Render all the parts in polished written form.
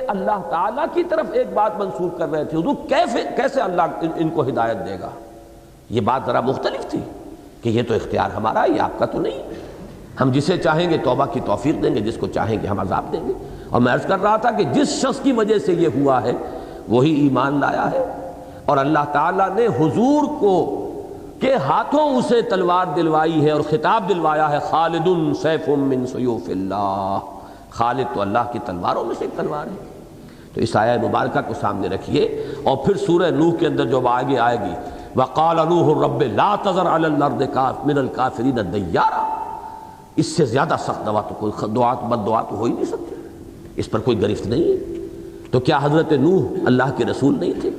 اللہ تعالیٰ کی طرف ایک بات منسوخ کر رہے تھے، حضور کیسے اللہ ان کو ہدایت دے گا؟ یہ بات ذرا مختلف تھی کہ یہ تو اختیار ہمارا ہے، یہ آپ کا تو نہیں۔ ہم جسے چاہیں گے توبہ کی توفیق دیں گے، جس کو چاہیں گے ہم عذاب دیں گے۔ اور میں عرض کر رہا تھا کہ جس شخص کی وجہ سے یہ ہوا ہے وہی ایمان لایا ہے، اور اللہ تعالیٰ نے حضور کو کے ہاتھوں اسے تلوار دلوائی ہے اور خطاب دلوایا ہے، خالد سیف من سیوف اللہ۔ خالد تو اللہ کی تلواروں میں سے ایک تلوار ہے۔ تو اس آیہ مبارکہ کو سامنے رکھیے، اور پھر سورہ نوح کے اندر جو آگے آئے گی، وقال نوح رب لا تذر علی الارض من الکافرین دیارا، اس سے زیادہ سخت دعا تو کوئی بد دعا تو ہو ہی نہیں سکتی، اس پر کوئی گرفت نہیں ہے۔ تو کیا حضرت نوح اللہ کے رسول نہیں تھے؟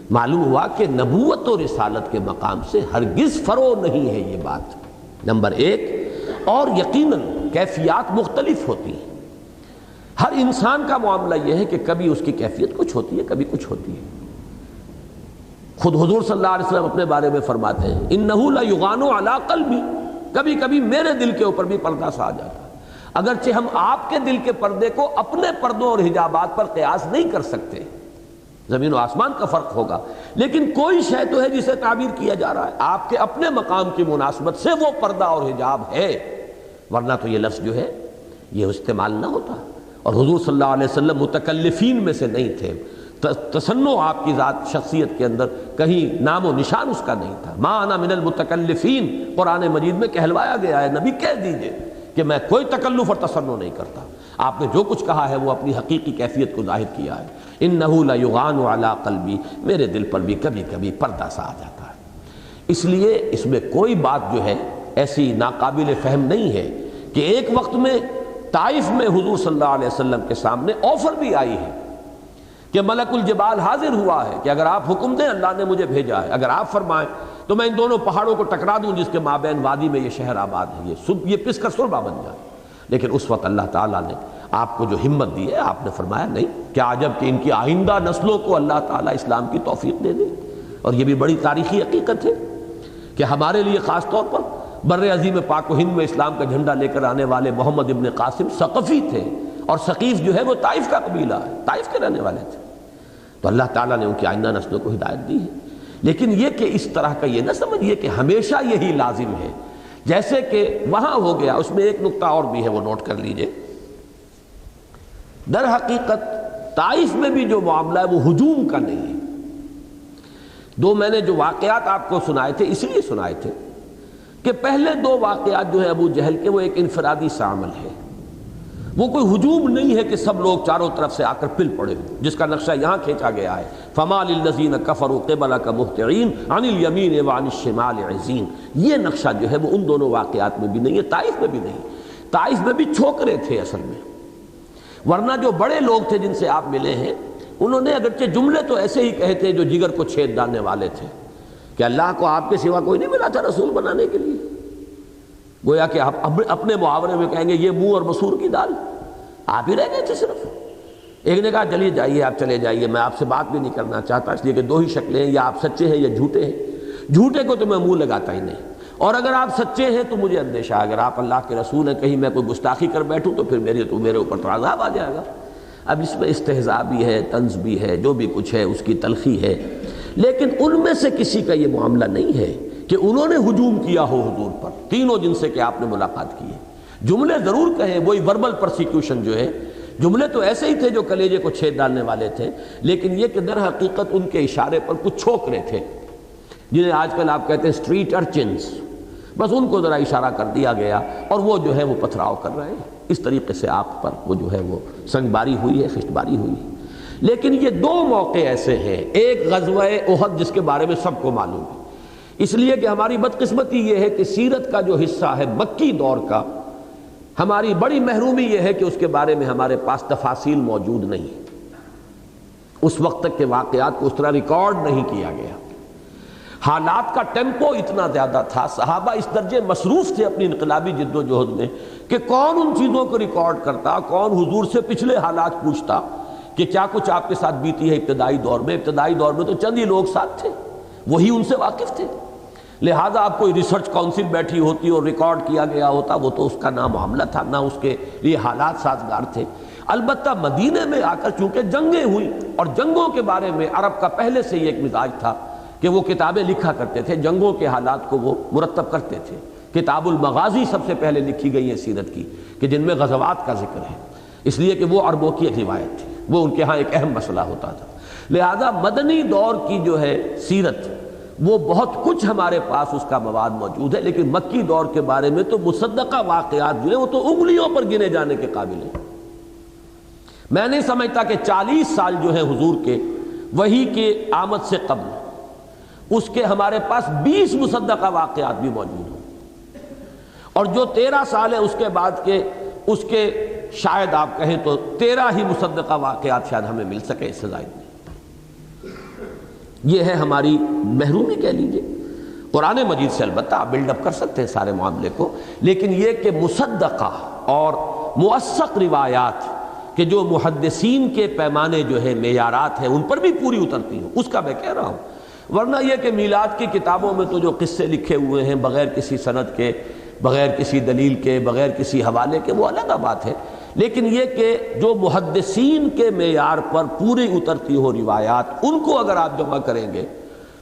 معلوم ہوا کہ نبوت و رسالت کے مقام سے ہرگز فرو نہیں ہے یہ بات، نمبر ایک۔ اور یقیناً کیفیات مختلف ہوتی ہیں، ہر انسان کا معاملہ یہ ہے کہ کبھی اس کی کیفیت کچھ ہوتی ہے، کبھی کچھ ہوتی ہے۔ خود حضور صلی اللہ علیہ وسلم اپنے بارے میں فرماتے ہیں انہ لیغان علی قلبی، کبھی کبھی میرے دل کے اوپر بھی پردہ سا آ جاتا ہے۔ اگرچہ ہم آپ کے دل کے پردے کو اپنے پردوں اور حجابات پر قیاس نہیں کر سکتے، زمین و آسمان کا فرق ہوگا، لیکن کوئی شے تو ہے جسے تعبیر کیا جا رہا ہے، آپ کے اپنے مقام کی مناسبت سے وہ پردہ اور حجاب ہے، ورنہ تو یہ لفظ جو ہے یہ استعمال نہ ہوتا۔ اور حضور صلی اللہ علیہ وسلم متکلفین میں سے نہیں تھے، تصنع آپ کی ذات شخصیت کے اندر کہیں نام و نشان اس کا نہیں تھا۔ ما انا من المتکلفین قرآن مجید میں کہلوایا گیا ہے، نبی کہہ دیجئے کہ میں کوئی تکلف اور تصنع نہیں کرتا۔ آپ نے جو کچھ کہا ہے وہ اپنی حقیقی کیفیت کو ظاہر کیا ہے۔ انہ لیغان علی قلبی، میرے دل پر بھی کبھی کبھی پردہ سا آ جاتا ہے۔ اس لیے اس میں کوئی بات جو ہے ایسی ناقابل فہم نہیں ہے کہ ایک وقت میں طائف میں حضور صلی اللہ علیہ وسلم کے سامنے آفر بھی آئی ہے کہ ملک الجبال حاضر ہوا ہے کہ اگر آپ حکم دیں اللہ نے مجھے بھیجا ہے، اگر آپ فرمائیں تو میں ان دونوں پہاڑوں کو ٹکرا دوں جس کے مابین وادی میں یہ شہر آباد ہے، یہ پس کر سربا بن جائے۔ لیکن اس وقت اللہ تعالیٰ نے آپ کو جو ہمت دی ہے، آپ نے فرمایا نہیں، کیا عجب کہ ان کی آئندہ نسلوں کو اللہ تعالیٰ اسلام کی توفیق دے دے۔ اور یہ بھی بڑی تاریخی حقیقت ہے کہ ہمارے لیے خاص طور پر بر عظیم پاک و ہند میں اسلام کا جھنڈا لے کر آنے والے محمد ابن قاسم ثقفی تھے، اور ثقیف جو ہے وہ طائف کا قبیلہ ہے، طائف کے رہنے والے تھے۔ تو اللہ تعالیٰ نے ان کی آئندہ نسلوں کو ہدایت دی ہے، لیکن یہ کہ اس طرح کا یہ نہ سمجھیے کہ ہمیشہ یہی لازم ہے۔ جیسے کہ وہاں ہو گیا، اس میں ایک نقطہ اور بھی ہے، وہ نوٹ کر لیجئے۔ در حقیقت طائف میں بھی جو معاملہ ہے وہ ہجوم کا نہیں ہے۔ دو میں نے جو واقعات آپ کو سنائے تھے اس لیے سنائے تھے کہ پہلے دو واقعات جو ہیں ابو جہل کے، وہ ایک انفرادی سا عمل ہے، وہ کوئی ہجوم نہیں ہے کہ سب لوگ چاروں طرف سے آ کر پل پڑے ہوں، جس کا نقشہ یہاں کھینچا گیا ہے فَمَا لِلَّذِينَ كَفَرُوا قِبَلَكَ مُهْطِعِينَ عَنِ الْيَمِينِ وَعَنِ الشِّمَالِ عِزِينَ۔ یہ نقشہ جو ہے وہ ان دونوں واقعات میں بھی نہیں ہے، طائف میں بھی نہیں۔ طائف میں بھی چھوکرے تھے اصل میں، ورنہ جو بڑے لوگ تھے جن سے آپ ملے ہیں انہوں نے اگرچہ جملے تو ایسے ہی کہے تھے جو جگر کو چھید ڈالنے والے تھے کہ اللہ کو آپ کے سوا کوئی نہیں ملا تھا رسول بنانے کے لیے، گویا کہ آپ اپنے محاورے میں کہیں گے یہ منہ اور مسور کی دال، آپ ہی رہ گئے تھے صرف۔ ایک نے کہا چلیے جائیے، آپ چلے جائیے، میں آپ سے بات بھی نہیں کرنا چاہتا، اس لیے کہ دو ہی شکلیں ہیں، یا آپ سچے ہیں یا جھوٹے ہیں۔ جھوٹے کو تو میں منہ لگاتا ہی نہیں، اور اگر آپ سچے ہیں تو مجھے اندیشہ ہے اگر آپ اللہ کے رسول ہیں کہیں میں کوئی گستاخی کر بیٹھوں تو پھر میرے اوپر تو عذاب آ جائے گا۔ اب اس میں استہزاء بھی ہے، طنز بھی ہے، جو بھی کچھ ہے اس کی تلخی ہے، لیکن ان میں سے کسی کا یہ معاملہ نہیں ہے کہ انہوں نے ہجوم کیا ہو حضور پر، تینوں جن سے کہ آپ نے ملاقات کی ہے۔ جملے ضرور کہیں، وہی وربل پرسیکیوشن جو ہے، جملے تو ایسے ہی تھے جو کلیجے کو چھید ڈالنے والے تھے، لیکن یہ کہ در حقیقت ان کے اشارے پر کچھ چھوکرے تھے جنہیں آج کل آپ کہتے ہیں اسٹریٹ ارچنز، بس ان کو ذرا اشارہ کر دیا گیا اور وہ جو ہے وہ پتھراؤ کر رہے ہیں۔ اس طریقے سے آپ پر وہ جو ہے وہ سنگ باری ہوئی ہے، خشت باری ہوئی ہے۔ لیکن یہ دو موقع ایسے ہیں، ایک غزوہ احد جس کے بارے میں سب کو معلوم ہے، اس لیے کہ ہماری بدقسمتی یہ ہے کہ سیرت کا جو حصہ ہے مکی دور کا، ہماری بڑی محرومی یہ ہے کہ اس کے بارے میں ہمارے پاس تفاصیل موجود نہیں، اس وقت تک کے واقعات کو اس طرح ریکارڈ نہیں کیا گیا۔ حالات کا ٹیمپو اتنا زیادہ تھا، صحابہ اس درجے مصروف تھے اپنی انقلابی جد و جہد میں کہ کون ان چیزوں کو ریکارڈ کرتا، کون حضور سے پچھلے حالات پوچھتا کہ کیا کچھ آپ کے ساتھ بیتی ہے ابتدائی دور میں۔ ابتدائی دور میں تو چند ہی لوگ ساتھ تھے، وہی ان سے واقف تھے، لہٰذا آپ کوئی ریسرچ کونسل بیٹھی ہوتی اور ریکارڈ کیا گیا ہوتا، وہ تو اس کا نہ معاملہ تھا، نہ اس کے لیے حالات سازگار تھے۔ البتہ مدینے میں آ کر چونکہ جنگیں ہوئی، اور جنگوں کے بارے میں عرب کا پہلے سے یہ ایک مزاج تھا کہ وہ کتابیں لکھا کرتے تھے، جنگوں کے حالات کو وہ مرتب کرتے تھے۔ کتاب المغازی سب سے پہلے لکھی گئی ہے سیرت کی، کہ جن میں غزوات کا ذکر ہے، اس لیے کہ وہ عربوں کی ایک روایت تھی، وہ ان کے ہاں ایک اہم مسئلہ ہوتا تھا۔ لہذا مدنی دور کی جو ہے سیرت، وہ بہت کچھ ہمارے پاس اس کا مواد موجود ہے، لیکن مکی دور کے بارے میں تو مصدقہ واقعات جو ہیں وہ تو انگلیوں پر گنے جانے کے قابل ہیں۔ میں نہیں سمجھتا کہ 40 سال جو ہیں حضور کے وحی کے آمد سے قبل، اس کے ہمارے پاس 20 مصدقہ واقعات بھی موجود ہوں، اور جو 13 سال ہے اس کے بعد کے، اس کے شاید آپ کہیں تو 13 ہی مصدقہ واقعات شاید ہمیں مل سکے، اس سے زائد نہیں۔ یہ ہے ہماری محرومی کہہ لیجیے۔ قرآن مجید سے البتہ آپ بلڈ اپ کر سکتے ہیں سارے معاملے کو، لیکن یہ کہ مصدقہ اور موثق روایات کہ جو محدثین کے پیمانے جو ہے معیارات ہیں ان پر بھی پوری اترتی ہوں، اس کا میں کہہ رہا ہوں۔ ورنہ یہ کہ میلاد کی کتابوں میں تو جو قصے لکھے ہوئے ہیں بغیر کسی سند کے، بغیر کسی دلیل کے، بغیر کسی حوالے کے، وہ الگ بات ہے، لیکن یہ کہ جو محدثین کے معیار پر پوری اترتی ہو روایات، ان کو اگر آپ جمع کریں گے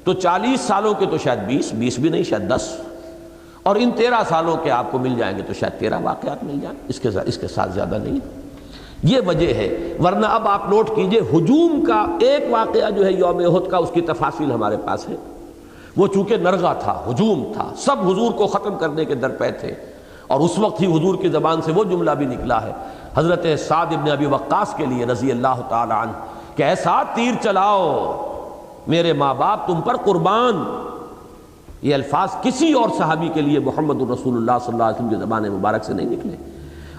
تو 40 سالوں کے تو شاید 20 بھی نہیں، شاید 10، اور ان 13 سالوں کے آپ کو مل جائیں گے تو شاید 13 واقعات مل جائیں، اس کے ساتھ زیادہ نہیں۔ یہ وجہ ہے۔ ورنہ اب آپ نوٹ کیجئے، ہجوم کا ایک واقعہ جو ہے یوم احد کا، اس کی تفاصیل ہمارے پاس ہے۔ وہ چونکہ نرغہ تھا، ہجوم تھا، سب حضور کو ختم کرنے کے درپے تھے، اور اس وقت ہی حضور کی زبان سے وہ جملہ بھی نکلا ہے حضرت سعد ابن ابی وقاص کے لیے رضی اللہ تعالی عنہ کہ اے سعد تیر چلاؤ، میرے ماں باپ تم پر قربان۔ یہ الفاظ کسی اور صحابی کے لیے محمد الرسول اللہ صلی اللہ علیہ وسلم کی زبان مبارک سے نہیں نکلے۔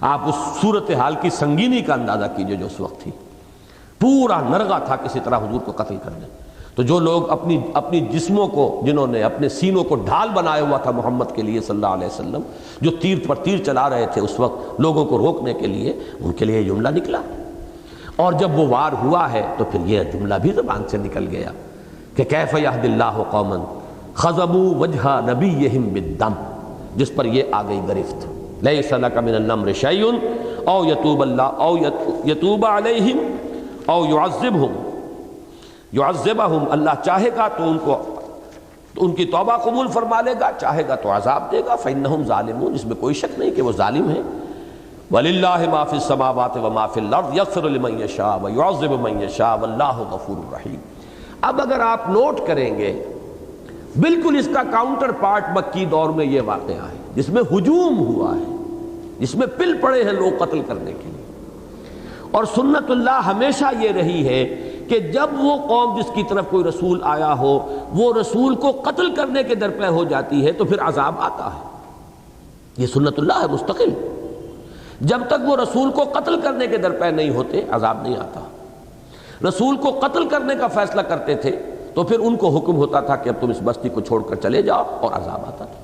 آپ اس صورتحال کی سنگینی کا اندازہ کیجئے جو اس وقت تھی، پورا نرغہ تھا کسی طرح حضور کو قتل کرنے۔ تو جو لوگ اپنی جسموں کو، جنہوں نے اپنے سینوں کو ڈھال بنایا ہوا تھا محمد کے لیے صلی اللہ علیہ وسلم، جو تیر پر تیر چلا رہے تھے اس وقت لوگوں کو روکنے کے لیے، ان کے لیے یہ جملہ نکلا۔ اور جب وہ وار ہوا ہے تو پھر یہ جملہ بھی زبان سے نکل گیا کہ کیف یہد اللہ قوما خضبوا وجہ نبیہم بالدم، جس پر یہ آ گئی گرفت، لیس لک من الامر شیء او یتوب اللہ او یتوب علیہم او یعذبہم، اللہ چاہے گا تو ان کی توبہ قبول فرما لے گا، چاہے گا تو عذاب دے گا، فإنہم ظالمون، اس میں کوئی شک نہیں کہ وہ ظالم ہیں۔ وَلِلَّهِ مَا فِي السَّمَاوَاتِ وَمَا فِي الْأَرْضِ يَغْفِرُ لِمَن يَشَاءُ وَيُعَذِّبُ مَن يَشَاءُ وَاللَّهُ غَفُورٌ رَحِيمٌ۔ اب اگر آپ نوٹ کریں گے، بالکل اس کا کاؤنٹر پارٹ مکی دور میں یہ واقعہ ہے جس میں ہجوم ہوا ہے، جس میں پل پڑے ہیں لوگ قتل کرنے کے لیے۔ اور سنت اللہ ہمیشہ یہ رہی ہے کہ جب وہ قوم جس کی طرف کوئی رسول آیا ہو، وہ رسول کو قتل کرنے کے درپے ہو جاتی ہے تو پھر عذاب آتا ہے۔ یہ سنت اللہ ہے مستقل۔ جب تک وہ رسول کو قتل کرنے کے درپے نہیں ہوتے، عذاب نہیں آتا۔ رسول کو قتل کرنے کا فیصلہ کرتے تھے تو پھر ان کو حکم ہوتا تھا کہ اب تم اس بستی کو چھوڑ کر چلے جاؤ، اور عذاب آتا تھا۔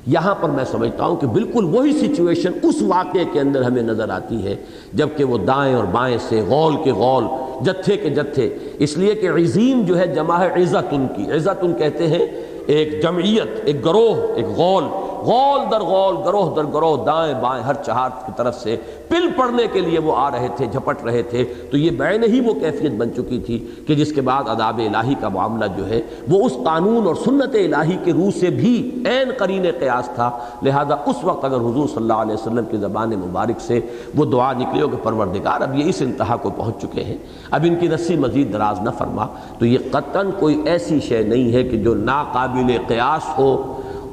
یہاں پر میں سمجھتا ہوں کہ بالکل وہی سچویشن اس واقعے کے اندر ہمیں نظر آتی ہے، جبکہ وہ دائیں اور بائیں سے غول کے غول، جتھے کے جتھے، اس لیے کہ عزین جو ہے جمع ہے عزتن کی۔ عزتن کہتے ہیں ایک جمعیت، ایک گروہ، ایک غول، غول در غول، گروہ در گروہ، دائیں بائیں ہر چہار کی طرف سے پل پڑنے کے لیے وہ آ رہے تھے، جھپٹ رہے تھے۔ تو یہ بعین ہی وہ کیفیت بن چکی تھی کہ جس کے بعد عذاب الہی کا معاملہ جو ہے وہ اس قانون اور سنت الہی کے روح سے بھی عین قرین قیاس تھا۔ لہذا اس وقت اگر حضور صلی اللہ علیہ وسلم کی زبان مبارک سے وہ دعا نکلی ہو کہ پروردگار اب یہ اس انتہا کو پہنچ چکے ہیں، اب ان کی رسی مزید دراز نہ فرما، تو یہ قطعاً کوئی ایسی شے نہیں ہے کہ جو ناقابل قیاس ہو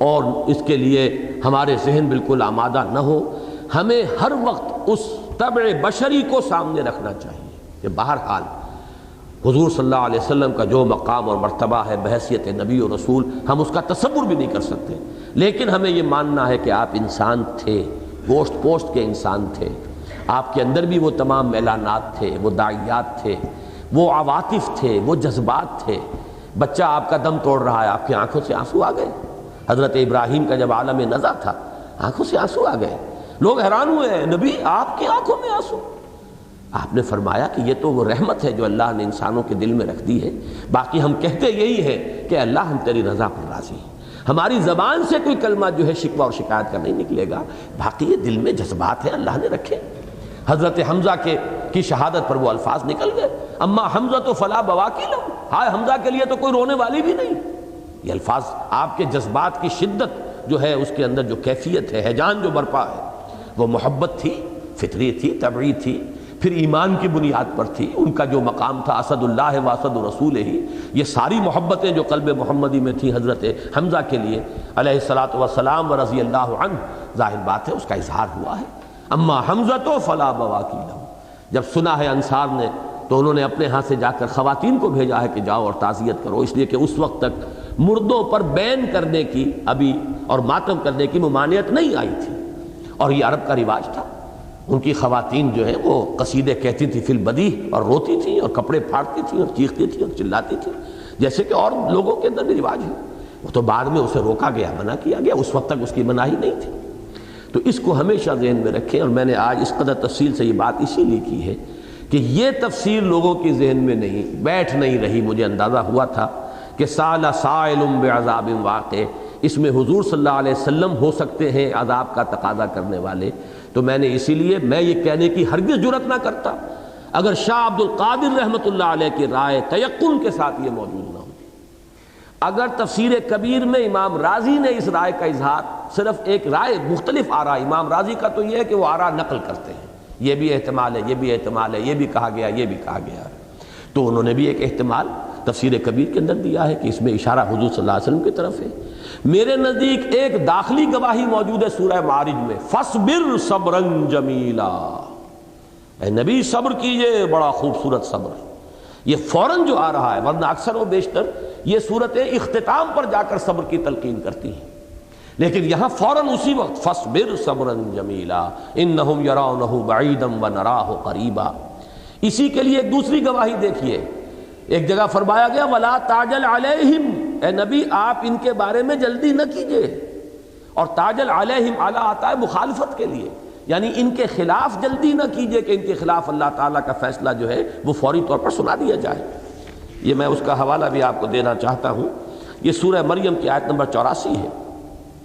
اور اس کے لیے ہمارے ذہن بالکل آمادہ نہ ہو۔ ہمیں ہر وقت اس طبع بشری کو سامنے رکھنا چاہیے کہ بہرحال حضور صلی اللہ علیہ وسلم کا جو مقام اور مرتبہ ہے بحیثیت نبی و رسول، ہم اس کا تصور بھی نہیں کر سکتے، لیکن ہمیں یہ ماننا ہے کہ آپ انسان تھے، گوشت پوشت کے انسان تھے، آپ کے اندر بھی وہ تمام میلانات تھے، وہ داعیات تھے، وہ عواطف تھے، وہ جذبات تھے۔ بچہ آپ کا دم توڑ رہا ہے، آپ کی آنکھوں سے آنسو آ گئے۔ حضرت ابراہیم کا جب عالم نزع تھا، آنکھوں سے آنسو آ گئے، لوگ حیران ہوئے ہیں، نبی آپ کی آنکھوں میں آنسو؟ آپ نے فرمایا کہ یہ تو وہ رحمت ہے جو اللہ نے انسانوں کے دل میں رکھ دی ہے، باقی ہم کہتے یہی ہے کہ اللہ ہم تیری رضا پر راضی ہیں، ہماری زبان سے کوئی کلمہ جو ہے شکوہ اور شکایت کا نہیں نکلے گا، باقی یہ دل میں جذبات ہیں اللہ نے رکھے۔ حضرت حمزہ کی شہادت پر وہ الفاظ نکل گئے، اما حمزہ تو فلا بواکی لہو، ہائے حمزہ کے لیے تو کوئی رونے والی بھی نہیں۔ یہ الفاظ آپ کے جذبات کی شدت جو ہے، اس کے اندر جو کیفیت ہے، ہیجان جو برپا ہے، وہ محبت تھی، فطری تھی، طبعی تھی، پھر ایمان کی بنیاد پر تھی۔ ان کا جو مقام تھا اسد اللہ و اسد رسول ہی، یہ ساری محبتیں جو قلب محمدی میں تھیں حضرت حمزہ کے لیے علیہ الصلاۃ والسلام و رضی اللہ عنہ، ظاہر بات ہے اس کا اظہار ہوا ہے۔ اما حمزہ تو فلا بواکی لہو، جب سنا ہے انصار نے تو انہوں نے اپنے ہاں سے جا کر خواتین کو بھیجا ہے کہ جاؤ اور تعزیت کرو، اس لیے کہ اس وقت تک مردوں پر بین کرنے کی ابھی اور ماتم کرنے کی ممانعت نہیں آئی تھی، اور یہ عرب کا رواج تھا۔ ان کی خواتین جو ہیں وہ قصیدے کہتی تھیں فی البدیہہ، اور روتی تھیں اور کپڑے پھاڑتی تھیں اور چیختی تھیں اور چلاتی تھیں، جیسے کہ اور لوگوں کے اندر بھی رواج ہے۔ وہ تو بعد میں اسے روکا گیا، منع کیا گیا، اس وقت تک اس کی مناہی نہیں تھی۔ تو اس کو ہمیشہ ذہن میں رکھیں، اور میں نے آج اس قدر تفصیل سے یہ بات اسی لیے کی ہے کہ یہ تفسیر لوگوں کی ذہن میں بیٹھ نہیں رہی۔ مجھے اندازہ ہوا تھا کہ سال سائل بعذاب واقع، اس میں حضور صلی اللہ علیہ وسلم ہو سکتے ہیں عذاب کا تقاضا کرنے والے، تو میں نے اسی لیے میں یہ کہنے کی ہرگز جرت نہ کرتا اگر شاہ عبد القادر رحمۃ اللہ علیہ کی رائے تیقن کے ساتھ یہ موجود نہ ہوتی۔ اگر تفسیر کبیر میں امام رازی نے اس رائے کا اظہار، صرف ایک رائے، مختلف آراء، امام رازی کا تو یہ ہے کہ وہ آراء نقل کرتے ہیں، یہ بھی احتمال ہے، یہ بھی احتمال ہے، یہ بھی کہا گیا، یہ بھی کہا گیا، تو انہوں نے بھی ایک احتمال تفسیر کبیر کے اندر دیا ہے کہ اس میں اشارہ حضور صلی اللہ علیہ وسلم کی طرف ہے۔ میرے نزدیک ایک داخلی گواہی موجود ہے سورہ معارج میں، فاصبر صبرا جمیلا، اے نبی صبر کیجئے، بڑا خوبصورت صبر۔ یہ فوراً جو آ رہا ہے، ورنہ اکثر و بیشتر یہ صورتیں اختتام پر جا کر صبر کی تلقین کرتی ہیں، لیکن یہاں فوراً اسی وقت فاصبر صبرا جمیلا انہم یرونہ بعیدا ونراہ قریبا۔ اسی کے لیے ایک دوسری گواہی دیکھیے، ایک جگہ فرمایا گیا ولا تعجل علیہم، اے نبی آپ ان کے بارے میں جلدی نہ کیجئے، اور تعجل علیہم اعلیٰ آتا ہے مخالفت کے لیے، یعنی ان کے خلاف جلدی نہ کیجئے کہ ان کے خلاف اللہ تعالیٰ کا فیصلہ جو ہے وہ فوری طور پر سنا دیا جائے۔ یہ میں اس کا حوالہ بھی آپ کو دینا چاہتا ہوں، یہ سورہ مریم کی آیت نمبر 84 ہے،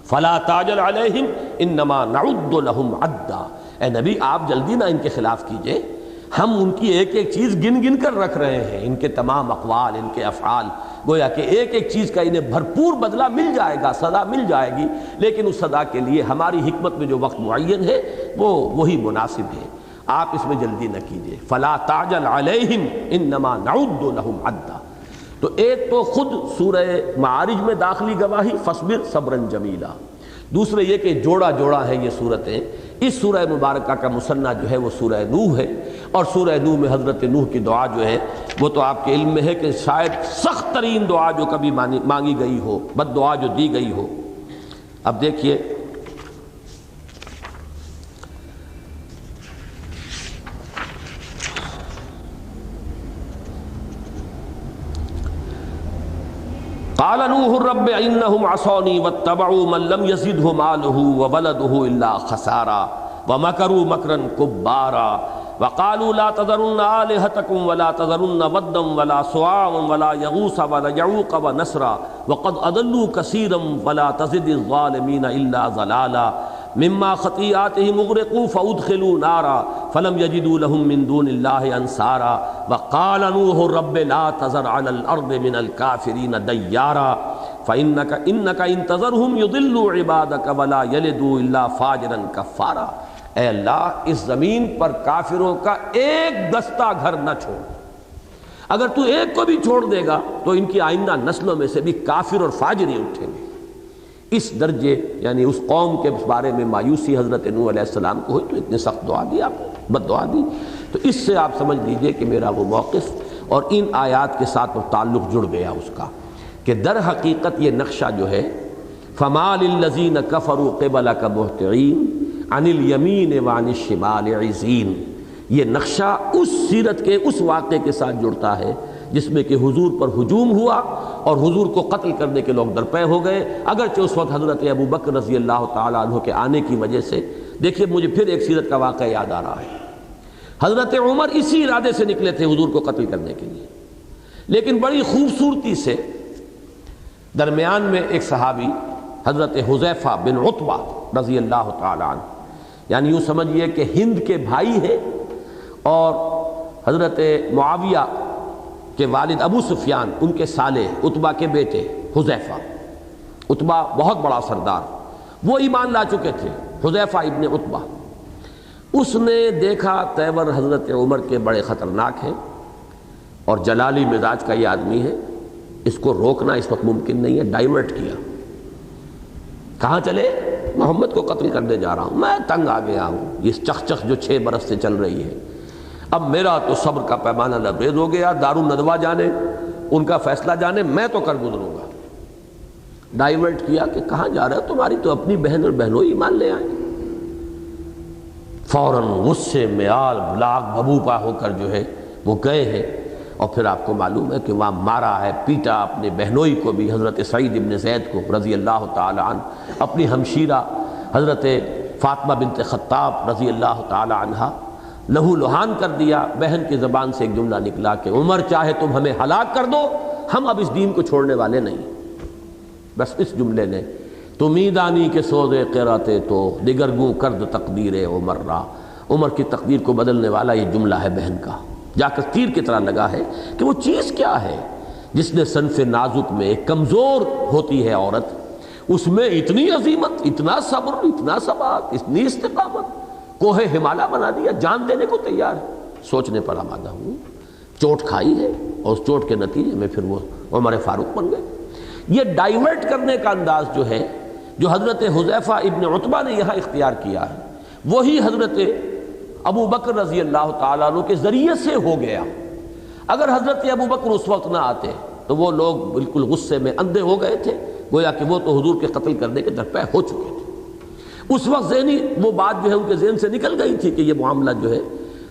فلا تعجل علیہم انما نعد لہم عدا، اے نبی آپ جلدی نہ ان کے خلاف کیجئے، ہم ان کی ایک ایک چیز گن گن کر رکھ رہے ہیں، ان کے تمام اقوال، ان کے افعال، گویا کہ ایک ایک چیز کا انہیں بھرپور بدلہ مل جائے گا، سزا مل جائے گی، لیکن اس سزا کے لیے ہماری حکمت میں جو وقت معین ہے وہ وہی مناسب ہے، آپ اس میں جلدی نہ کیجئے۔ فلا تعجل علیہم انما نعد لہم عدا، تو ایک تو خود سورہ معارج میں داخلی گواہی فاصبر صبرا جمیلا، دوسرے یہ کہ جوڑا جوڑا ہے یہ صورتیں۔ اس سورہ مبارکہ کا مثنیٰ جو ہے وہ سورہ نوح ہے، اور سورہ نوح میں حضرت نوح کی دعا جو ہے وہ تو آپ کے علم میں ہے کہ شاید سخت ترین دعا جو کبھی مانگی گئی ہو، بد دعا جو دی گئی ہو۔ اب دیکھیے قال نوح رب انہم عصونی واتبعوا من لم یزدہ مالہ وولدہ الا خسارا ومکروا مکرا کبارا وقالوا لا تذرن آلہتکم ولا تذرن ودا ولا سواعا ولا یغوث ولا یعوق ونسرا وقد اضلوا کثیرا ولا تزد الظالمین الا ضلالا مما خطیئاتہم اغرقوا فادخلوا نارا فلم یجدوا لهم من دون اللہ انصارا وقال نوح رب لا تذر علی الارض من الکافرین دیارا فإنک ان تذرہم یضلوا عبادک ولا یلدوا الا فاجرا کفارا، اے اللہ اس زمین پر کافروں کا ایک دستہ گھر نہ چھوڑ، اگر تو ایک کو بھی چھوڑ دے گا تو ان کی آئندہ نسلوں میں سے بھی کافر اور فاجر ہی اٹھیں گے۔ اس درجے یعنی اس قوم کے بارے میں مایوسی حضرت نوح علیہ السلام کو ہوئی تو اتنے سخت دعا دی، آپ بد دعا دی۔ تو اس سے آپ سمجھ لیجئے کہ میرا وہ موقف اور ان آیات کے ساتھ وہ تعلق جڑ گیا اس کا، کہ در حقیقت یہ نقشہ جو ہے فَمَا لِلَّذِينَ كَفَرُوا قِبَلَكَ مُهْطِعِينَ عَنِ الْيَمِينِ وَعَنِ الشِّمَالِ عِزِينَ، یہ نقشہ اس سیرت کے اس واقعے کے ساتھ جڑتا ہے جس میں کہ حضور پر ہجوم ہوا اور حضور کو قتل کرنے کے لوگ درپے ہو گئے، اگرچہ اس وقت حضرت ابو بکر رضی اللہ تعالیٰ عنہ کے آنے کی وجہ سے۔ دیکھیے مجھے پھر ایک سیرت کا واقعہ یاد آ رہا ہے، حضرت عمر اسی ارادے سے نکلے تھے حضور کو قتل کرنے کے لیے، لیکن بڑی خوبصورتی سے درمیان میں ایک صحابی حضرت حذیفہ بن عتبہ رضی اللہ تعالیٰ عنہ، یعنی یوں سمجھیے کہ ہند کے بھائی ہیں، اور حضرت معاویہ کے والد ابو سفیان ان کے سالے عتبہ کے بیٹے حذیفہ، عتبہ بہت بڑا سردار، وہ ایمان لا چکے تھے، حذیفہ ابن عتبہ۔ اس نے دیکھا تیور حضرت عمر کے بڑے خطرناک ہیں اور جلالی مزاج کا یہ آدمی ہے، اس کو روکنا اس وقت ممکن نہیں ہے، ڈائیورٹ کیا۔ کہاں چلے؟ محمد کو قتل کرنے جا رہا ہوں، میں تنگ آ گیا ہوں، یہ چخ جو 6 برس سے چل رہی ہے، اب میرا تو صبر کا پیمانہ لبریز ہو گیا، دارالندوہ جانے، ان کا فیصلہ جانے، میں تو کر گزروں گا۔ ڈائیورٹ کیا کہ کہاں جا رہے ہو، تمہاری تو اپنی بہن اور بہنوں ایمان لے آئیں۔ فوراً غصے میں آل بلاغ بھبوپا ہو کر جو ہے وہ گئے ہیں، اور پھر آپ کو معلوم ہے کہ وہاں مارا ہے، پیٹا اپنے بہنوئی کو بھی، حضرت سعید ابن زید کو رضی اللہ تعالی عنہ، اپنی ہمشیرہ حضرت فاطمہ بنت خطاب رضی اللہ تعالی عنہ، لہو لہان کر دیا۔ بہن کی زبان سے ایک جملہ نکلا کہ عمر چاہے تم ہمیں ہلاک کر دو، ہم اب اس دین کو چھوڑنے والے نہیں۔ بس اس جملے نے تمیدانی کے سوزے قراتے تو دگرگوں کرد تقدیر عمر را، عمر کی تقدیر کو بدلنے والا یہ جملہ ہے بہن کا، جا کر تیر کی طرح لگا ہے کہ وہ چیز کیا ہے جس نے صنف نازک میں ایک کمزور ہوتی ہے عورت، اس میں اتنی عظیمت، اتنا صبر، اتنا ثبات، اتنی استقامت، کوہ ہمالیہ بنا دیا، جان دینے کو تیار ہے۔ سوچنے پر آمادہ ہوں، چوٹ کھائی ہے، اور اس چوٹ کے نتیجے میں پھر وہ عمر فاروق بن گئے۔ یہ ڈائیورٹ کرنے کا انداز جو ہے، جو حضرت حذیفہ ابن عتبہ نے یہاں اختیار کیا ہے، وہی حضرت ابو بکر رضی اللہ تعالیٰ عنہ کے ذریعے سے ہو گیا۔ اگر حضرت ابو بکر اس وقت نہ آتے تو وہ لوگ بالکل غصے میں اندھے ہو گئے تھے، گویا کہ وہ تو حضور کے قتل کرنے کے درپے ہو چکے تھے۔ اس وقت ذہنی وہ بات جو ہے ان کے ذہن سے نکل گئی تھی کہ یہ معاملہ جو ہے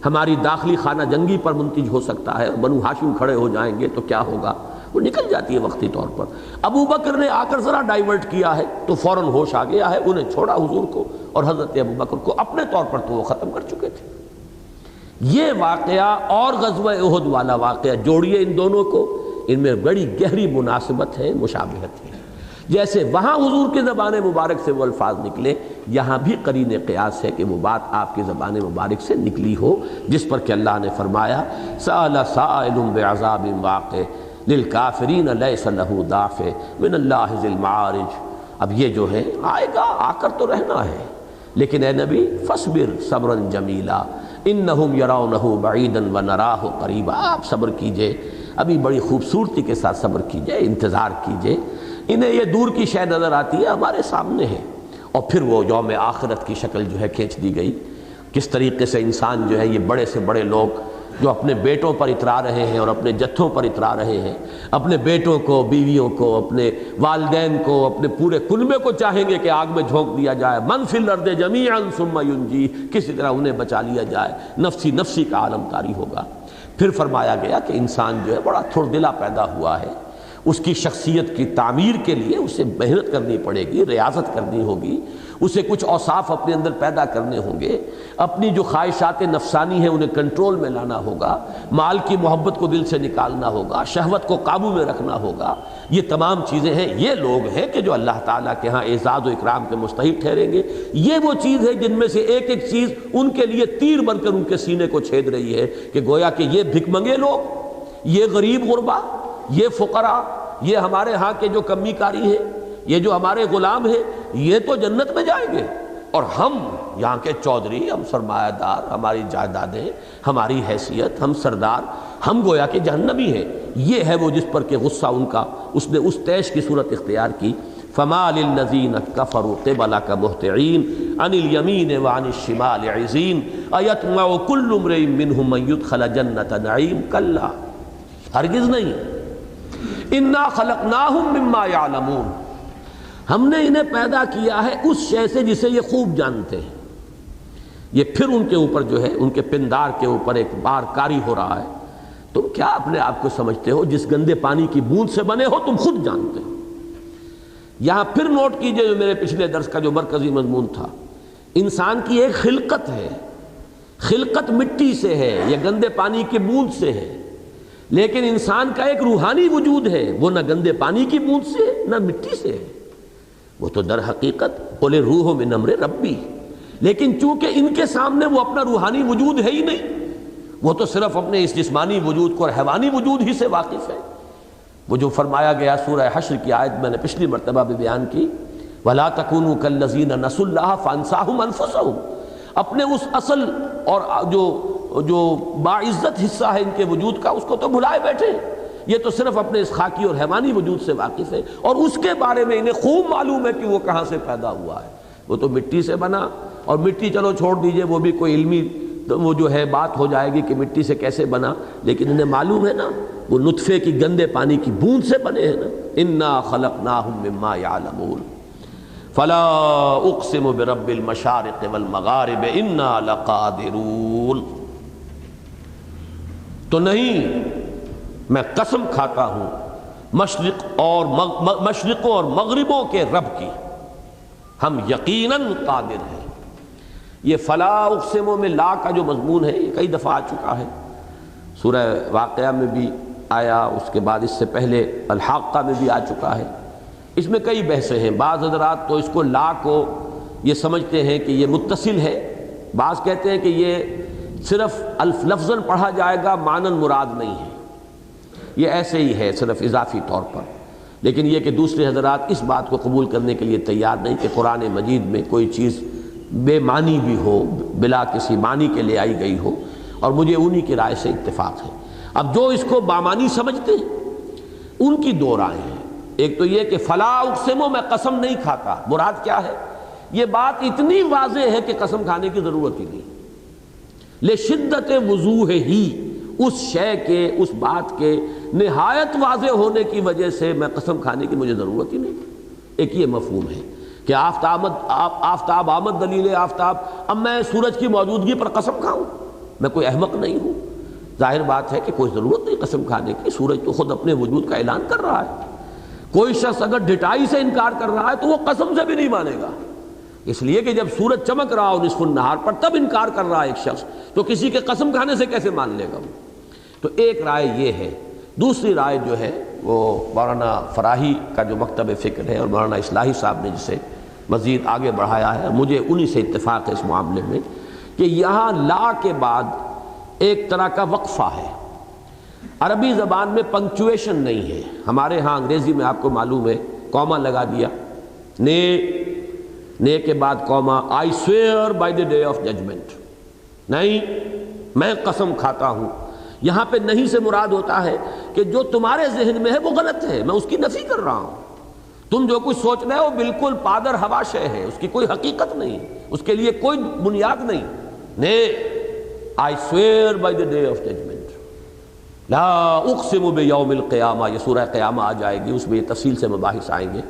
ہماری داخلی خانہ جنگی پر منتج ہو سکتا ہے، بنو ہاشم کھڑے ہو جائیں گے تو کیا ہوگا، وہ نکل جاتی ہے وقتی طور پر۔ ابو بکر نے آ کر ذرا ڈائیورٹ کیا ہے تو فوراً ہوش آ گیا ہے، انہیں چھوڑا حضور کو، اور حضرت ابو بکر کو اپنے طور پر تو وہ ختم کر چکے تھے۔ یہ واقعہ اور غزوہ احد والا واقعہ جوڑیے ان دونوں کو، ان میں بڑی گہری مناسبت ہے، مشابہت ہے۔ جیسے وہاں حضور کی زبان مبارک سے وہ الفاظ نکلے، یہاں بھی قرین قیاس ہے کہ وہ بات آپ کی زبان مبارک سے نکلی ہو، جس پر کہ اللہ نے فرمایا سأل سائل بعذاب واقع للکافرین لیس لہ دافع من اللہ ذی المعارج۔ اب یہ جو ہے آئے گا، آ کر تو رہنا ہے، لیکن اے نبی فاصبر صبرا جمیلا انہم یرونہ بعیدا ونراہ قریبا، آپ صبر کیجئے، ابھی بڑی خوبصورتی کے ساتھ صبر کیجئے، انتظار کیجئے، انہیں یہ دور کی شے نظر آتی ہے، ہمارے سامنے ہے۔ اور پھر وہ یوم آخرت کی شکل جو ہے کھینچ دی گئی، کس طریقے سے انسان جو ہے، یہ بڑے سے بڑے لوگ جو اپنے بیٹوں پر اترا رہے ہیں اور اپنے جتھوں پر اترا رہے ہیں، اپنے بیٹوں کو، بیویوں کو، اپنے والدین کو، اپنے پورے کنبے کو چاہیں گے کہ آگ میں جھونک دیا جائے، من فی الارض جمیعا ثم ینجی، کسی طرح انہیں بچا لیا جائے، نفسی نفسی کا عالم طاری ہوگا۔ پھر فرمایا گیا کہ انسان جو ہے بڑا تھردلا پیدا ہوا ہے، اس کی شخصیت کی تعمیر کے لیے اسے محنت کرنی پڑے گی، ریاضت کرنی ہوگی، اسے کچھ اوصاف اپنے اندر پیدا کرنے ہوں گے، اپنی جو خواہشات نفسانی ہیں انہیں کنٹرول میں لانا ہوگا، مال کی محبت کو دل سے نکالنا ہوگا، شہوت کو قابو میں رکھنا ہوگا۔ یہ تمام چیزیں ہیں، یہ لوگ ہیں کہ جو اللہ تعالیٰ کے ہاں اعزاز و اکرام کے مستحق ٹھہریں گے۔ یہ وہ چیز ہے جن میں سے ایک ایک چیز ان کے لیے تیر بن کر ان کے سینے کو چھید رہی ہے کہ گویا کہ یہ بھک منگے لوگ، یہ غریب غربا، یہ فقراء، یہ ہمارے ہاں کے جو کمی کاری ہیں، یہ جو ہمارے غلام ہیں، یہ تو جنت میں جائیں گے، اور ہم یہاں کے چودھری، ہم سرمایہ دار، ہماری جائیدادیں، ہماری حیثیت، ہم سردار، ہم گویا کہ جہنمی ہیں۔ یہ ہے وہ جس پر کہ غصہ ان کا، اس نے اس طیش کی صورت اختیار کی۔ فَمَا لِلَّذِينَ كَفَرُوا قِبَلَكَ مُهْطِعِينَ عَنِ الْيَمِينِ وَعَنِ الشِّمَالِ عِزِينَ أَيَطْمَعُ كُلُّ امْرِئٍ مِّنْهُمْ أَن يُدْخَلَ جَنَّةَ نَعِيمٍ كَلَّا، ہرگز نہیں۔ اِنَّا خَلَقْنَاهُم مِّمَّا يَعْلَمُونَ، ہم نے انہیں پیدا کیا ہے اس شے سے جسے یہ خوب جانتے ہیں۔ یہ پھر ان کے اوپر جو ہے، ان کے پندار کے اوپر ایک بار کاری ہو رہا ہے۔ تم کیا اپنے آپ کو سمجھتے ہو؟ جس گندے پانی کی بوند سے بنے ہو تم خود جانتے ہو۔ یہاں پھر نوٹ کیجئے جو میرے پچھلے درس کا جو مرکزی مضمون تھا، انسان کی ایک خلقت ہے، خلقت مٹی سے ہے، یہ گندے پانی کی بوند سے ہے، لیکن انسان کا ایک روحانی وجود ہے، وہ نہ گندے پانی کی بوند سے نہ مٹی سے ہے، وہ تو در حقیقت قل روح من امر ربی، لیکن چونکہ ان کے سامنے وہ اپنا روحانی وجود ہے ہی نہیں، وہ تو صرف اپنے اس جسمانی وجود کو اور حیوانی وجود ہی سے واقف ہے۔ وہ جو فرمایا گیا سورہ حشر کی آیت میں نے پچھلی مرتبہ بھی بیان کی، وَلَا تَكُونُوا كَالَّذِينَ نَسُوا اللَّهَ فَأَنسَاهُمْ أَنفُسَهُمْ، اپنے اس اصل اور جو باعزت حصہ ہے ان کے وجود کا، اس کو تو بھلائے بیٹھے، یہ تو صرف اپنے اس خاکی اور حیوانی وجود سے واقف ہے، اور اس کے بارے میں انہیں خوب معلوم ہے کہ وہ کہاں سے پیدا ہوا ہے۔ وہ تو مٹی سے بنا، اور مٹی چلو چھوڑ دیجئے، وہ بھی کوئی علمی وہ جو ہے بات ہو جائے گی کہ مٹی سے کیسے بنا، لیکن انہیں معلوم ہے نا وہ نطفے کی گندے پانی کی بوند سے بنے ہیں نا۔ اِنَّا خَلَقْنَاهُم مِّمَّا يَعْلَمُونَ فَلَا أُقْسِمُ بِرَبِّ الْمَشَارِقِ وَالْمَغَارِبِ إِنَّا لَقَادِرُونَ، تو نہیں، میں قسم کھاتا ہوں مشرقوں اور مغربوں کے رب کی، ہم یقیناً قادر ہیں۔ یہ فلا اقسموں میں لا کا جو مضمون ہے یہ کئی دفعہ آ چکا ہے، سورہ واقعہ میں بھی آیا، اس کے بعد اس سے پہلے الحاقہ میں بھی آ چکا ہے۔ اس میں کئی بحثیں ہیں، بعض حضرات تو اس کو لا کو یہ سمجھتے ہیں کہ یہ متصل ہے، بعض کہتے ہیں کہ یہ صرف لفظاً پڑھا جائے گا، معناً مراد نہیں ہے، یہ ایسے ہی ہے صرف اضافی طور پر۔ لیکن یہ کہ دوسرے حضرات اس بات کو قبول کرنے کے لیے تیار نہیں کہ قرآن مجید میں کوئی چیز بے معنی بھی ہو، بلا کسی معنی کے لے آئی گئی ہو، اور مجھے انہی کی رائے سے اتفاق ہے۔ اب جو اس کو بامانی سمجھتے ہیں ان کی دو رائے ہیں، ایک تو یہ کہ فلا اقسموں میں قسم نہیں کھاتا، مراد کیا ہے؟ یہ بات اتنی واضح ہے کہ قسم کھانے کی ضرورت ہی نہیں، لشدت وضوح ہی، اس شے کے، اس بات کے نہایت واضح ہونے کی وجہ سے میں قسم کھانے کی مجھے ضرورت ہی نہیں۔ ایک یہ مفہوم ہے کہ آفتاب آمد دلیل آفتاب، اب میں سورج کی موجودگی پر قسم کھاؤں؟ میں کوئی احمق نہیں ہوں، ظاہر بات ہے کہ کوئی ضرورت نہیں قسم کھانے کی، سورج تو خود اپنے وجود کا اعلان کر رہا ہے۔ کوئی شخص اگر ڈٹائی سے انکار کر رہا ہے تو وہ قسم سے بھی نہیں مانے گا، اس لیے کہ جب سورج چمک رہا ہو نصف النہار پر تب انکار کر رہا ہے ایک شخص، تو کسی کے قسم کھانے سے کیسے مان لے گا وہ؟ تو ایک رائے یہ ہے۔ دوسری رائے جو ہے وہ مولانا فراہی کا جو مکتب فکر ہے اور مولانا اصلاحی صاحب نے جسے مزید آگے بڑھایا ہے، مجھے انہی سے اتفاق ہے اس معاملے میں، کہ یہاں لا کے بعد ایک طرح کا وقفہ ہے۔ عربی زبان میں پنکچویشن نہیں ہے، ہمارے ہاں انگریزی میں آپ کو معلوم ہے کوما لگا دیا، نے کے بعد comma, I swear by the day of judgement, نہیں میں قسم کھاتا ہوں۔ یہاں پہ نہیں سے مراد ہوتا ہے کہ جو تمہارے ذہن میں ہے وہ غلط ہے، میں اس کی نفی کر رہا ہوں، تم جو کچھ سوچ رہے ہو بالکل پادر ہوا شے ہے، اس کی کوئی حقیقت نہیں، اس کے لیے کوئی بنیاد نہیں۔ نے I swear by the day of judgment، لا اقسم بیوم القیامہ، یہ سورہ قیامہ آ جائے گی، اس میں یہ تفصیل سے مباحث آئیں گے۔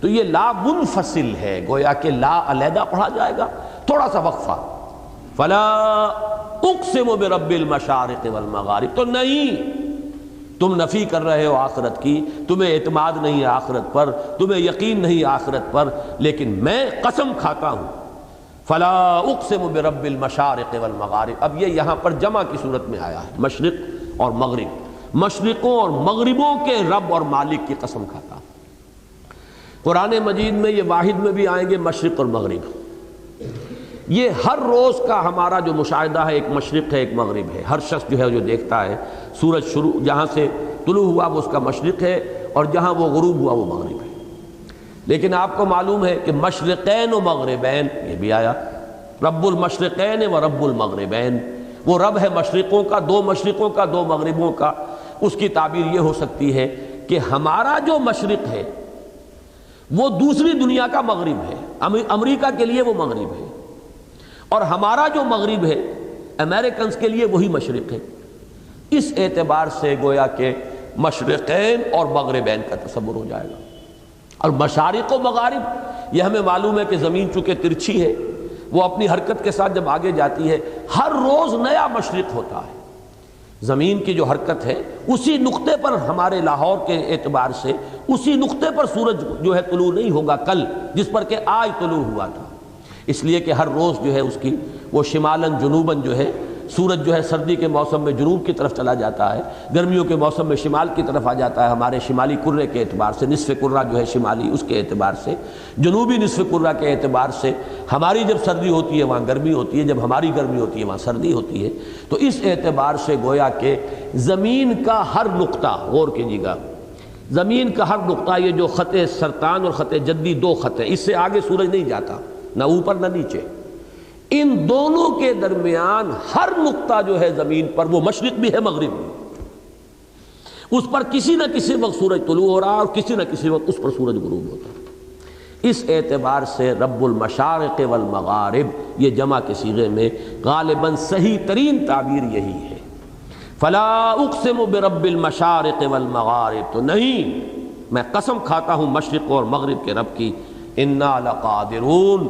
تو یہ لا منفصل ہے، گویا کہ لا علیحدہ پڑھا جائے گا، تھوڑا سا وقفہ، فلا اقسم برب المشارق والمغارب، تو نہیں، تم نفی کر رہے ہو آخرت کی، تمہیں اعتماد نہیں ہے آخرت پر، تمہیں یقین نہیں آخرت پر، لیکن میں قسم کھاتا ہوں، فلا اقسم برب المشارق والمغارب۔ اب یہ یہاں پر جمع کی صورت میں آیا ہے، مشرق اور مغرب، مشرقوں اور مغربوں کے رب اور مالک کی قسم کھاتا ہوں۔ قرآن مجید میں یہ واحد میں بھی آئیں گے مشرق اور مغرب، یہ ہر روز کا ہمارا جو مشاہدہ ہے، ایک مشرق ہے ایک مغرب ہے، ہر شخص جو ہے جو دیکھتا ہے سورج شروع جہاں سے طلوع ہوا وہ اس کا مشرق ہے، اور جہاں وہ غروب ہوا وہ مغرب ہے۔ لیکن آپ کو معلوم ہے کہ مشرقین و مغربین یہ بھی آیا، رب المشرقین و رب المغربین، وہ رب ہے مشرقوں کا، دو مشرقوں کا دو مغربوں کا۔ اس کی تعبیر یہ ہو سکتی ہے کہ ہمارا جو مشرق ہے وہ دوسری دنیا کا مغرب ہے، امریکہ کے لیے وہ مغرب ہے، اور ہمارا جو مغرب ہے امریکنز کے لیے وہی مشرق ہے۔ اس اعتبار سے گویا کہ مشرقین اور مغربین کا تصور ہو جائے گا۔ اور مشارق و مغارب، یہ ہمیں معلوم ہے کہ زمین چونکہ ترچھی ہے، وہ اپنی حرکت کے ساتھ جب آگے جاتی ہے ہر روز نیا مشرق ہوتا ہے۔ زمین کی جو حرکت ہے اسی نقطے پر، ہمارے لاہور کے اعتبار سے اسی نقطے پر سورج جو ہے طلوع نہیں ہوگا کل، جس پر کہ آج طلوع ہوا تھا، اس لیے کہ ہر روز جو ہے اس کی وہ شمالاً جنوباً جو ہے سورج جو ہے سردی کے موسم میں جنوب کی طرف چلا جاتا ہے، گرمیوں کے موسم میں شمال کی طرف آ جاتا ہے، ہمارے شمالی کرے کے اعتبار سے، نصف کرہ جو ہے شمالی اس کے اعتبار سے، جنوبی نصف کرہ کے اعتبار سے ہماری جب سردی ہوتی ہے وہاں گرمی ہوتی ہے، جب ہماری گرمی ہوتی ہے وہاں سردی ہوتی ہے۔ تو اس اعتبار سے گویا کہ زمین کا ہر نقطہ، غور کیجیے گا، زمین کا ہر نقطہ، یہ جو خط سرطان اور خط جدی دو خط ہیں، اس سے آگے سورج نہیں جاتا، نہ اوپر نہ نیچے، ان دونوں کے درمیان ہر نقطہ جو ہے زمین پر وہ مشرق بھی ہے مغرب بھی، اس پر کسی نہ کسی وقت سورج طلوع ہو رہا اور کسی نہ کسی وقت اس پر سورج غروب ہوتا ہے۔ اس اعتبار سے رب المشارق والمغارب یہ جمع کے صیغے میں غالباً صحیح ترین تعبیر یہی ہے۔ فلا اقسم برب المشارق والمغارب، تو نہیں، میں قسم کھاتا ہوں مشرق اور مغرب کے رب کی، انا لقادرون،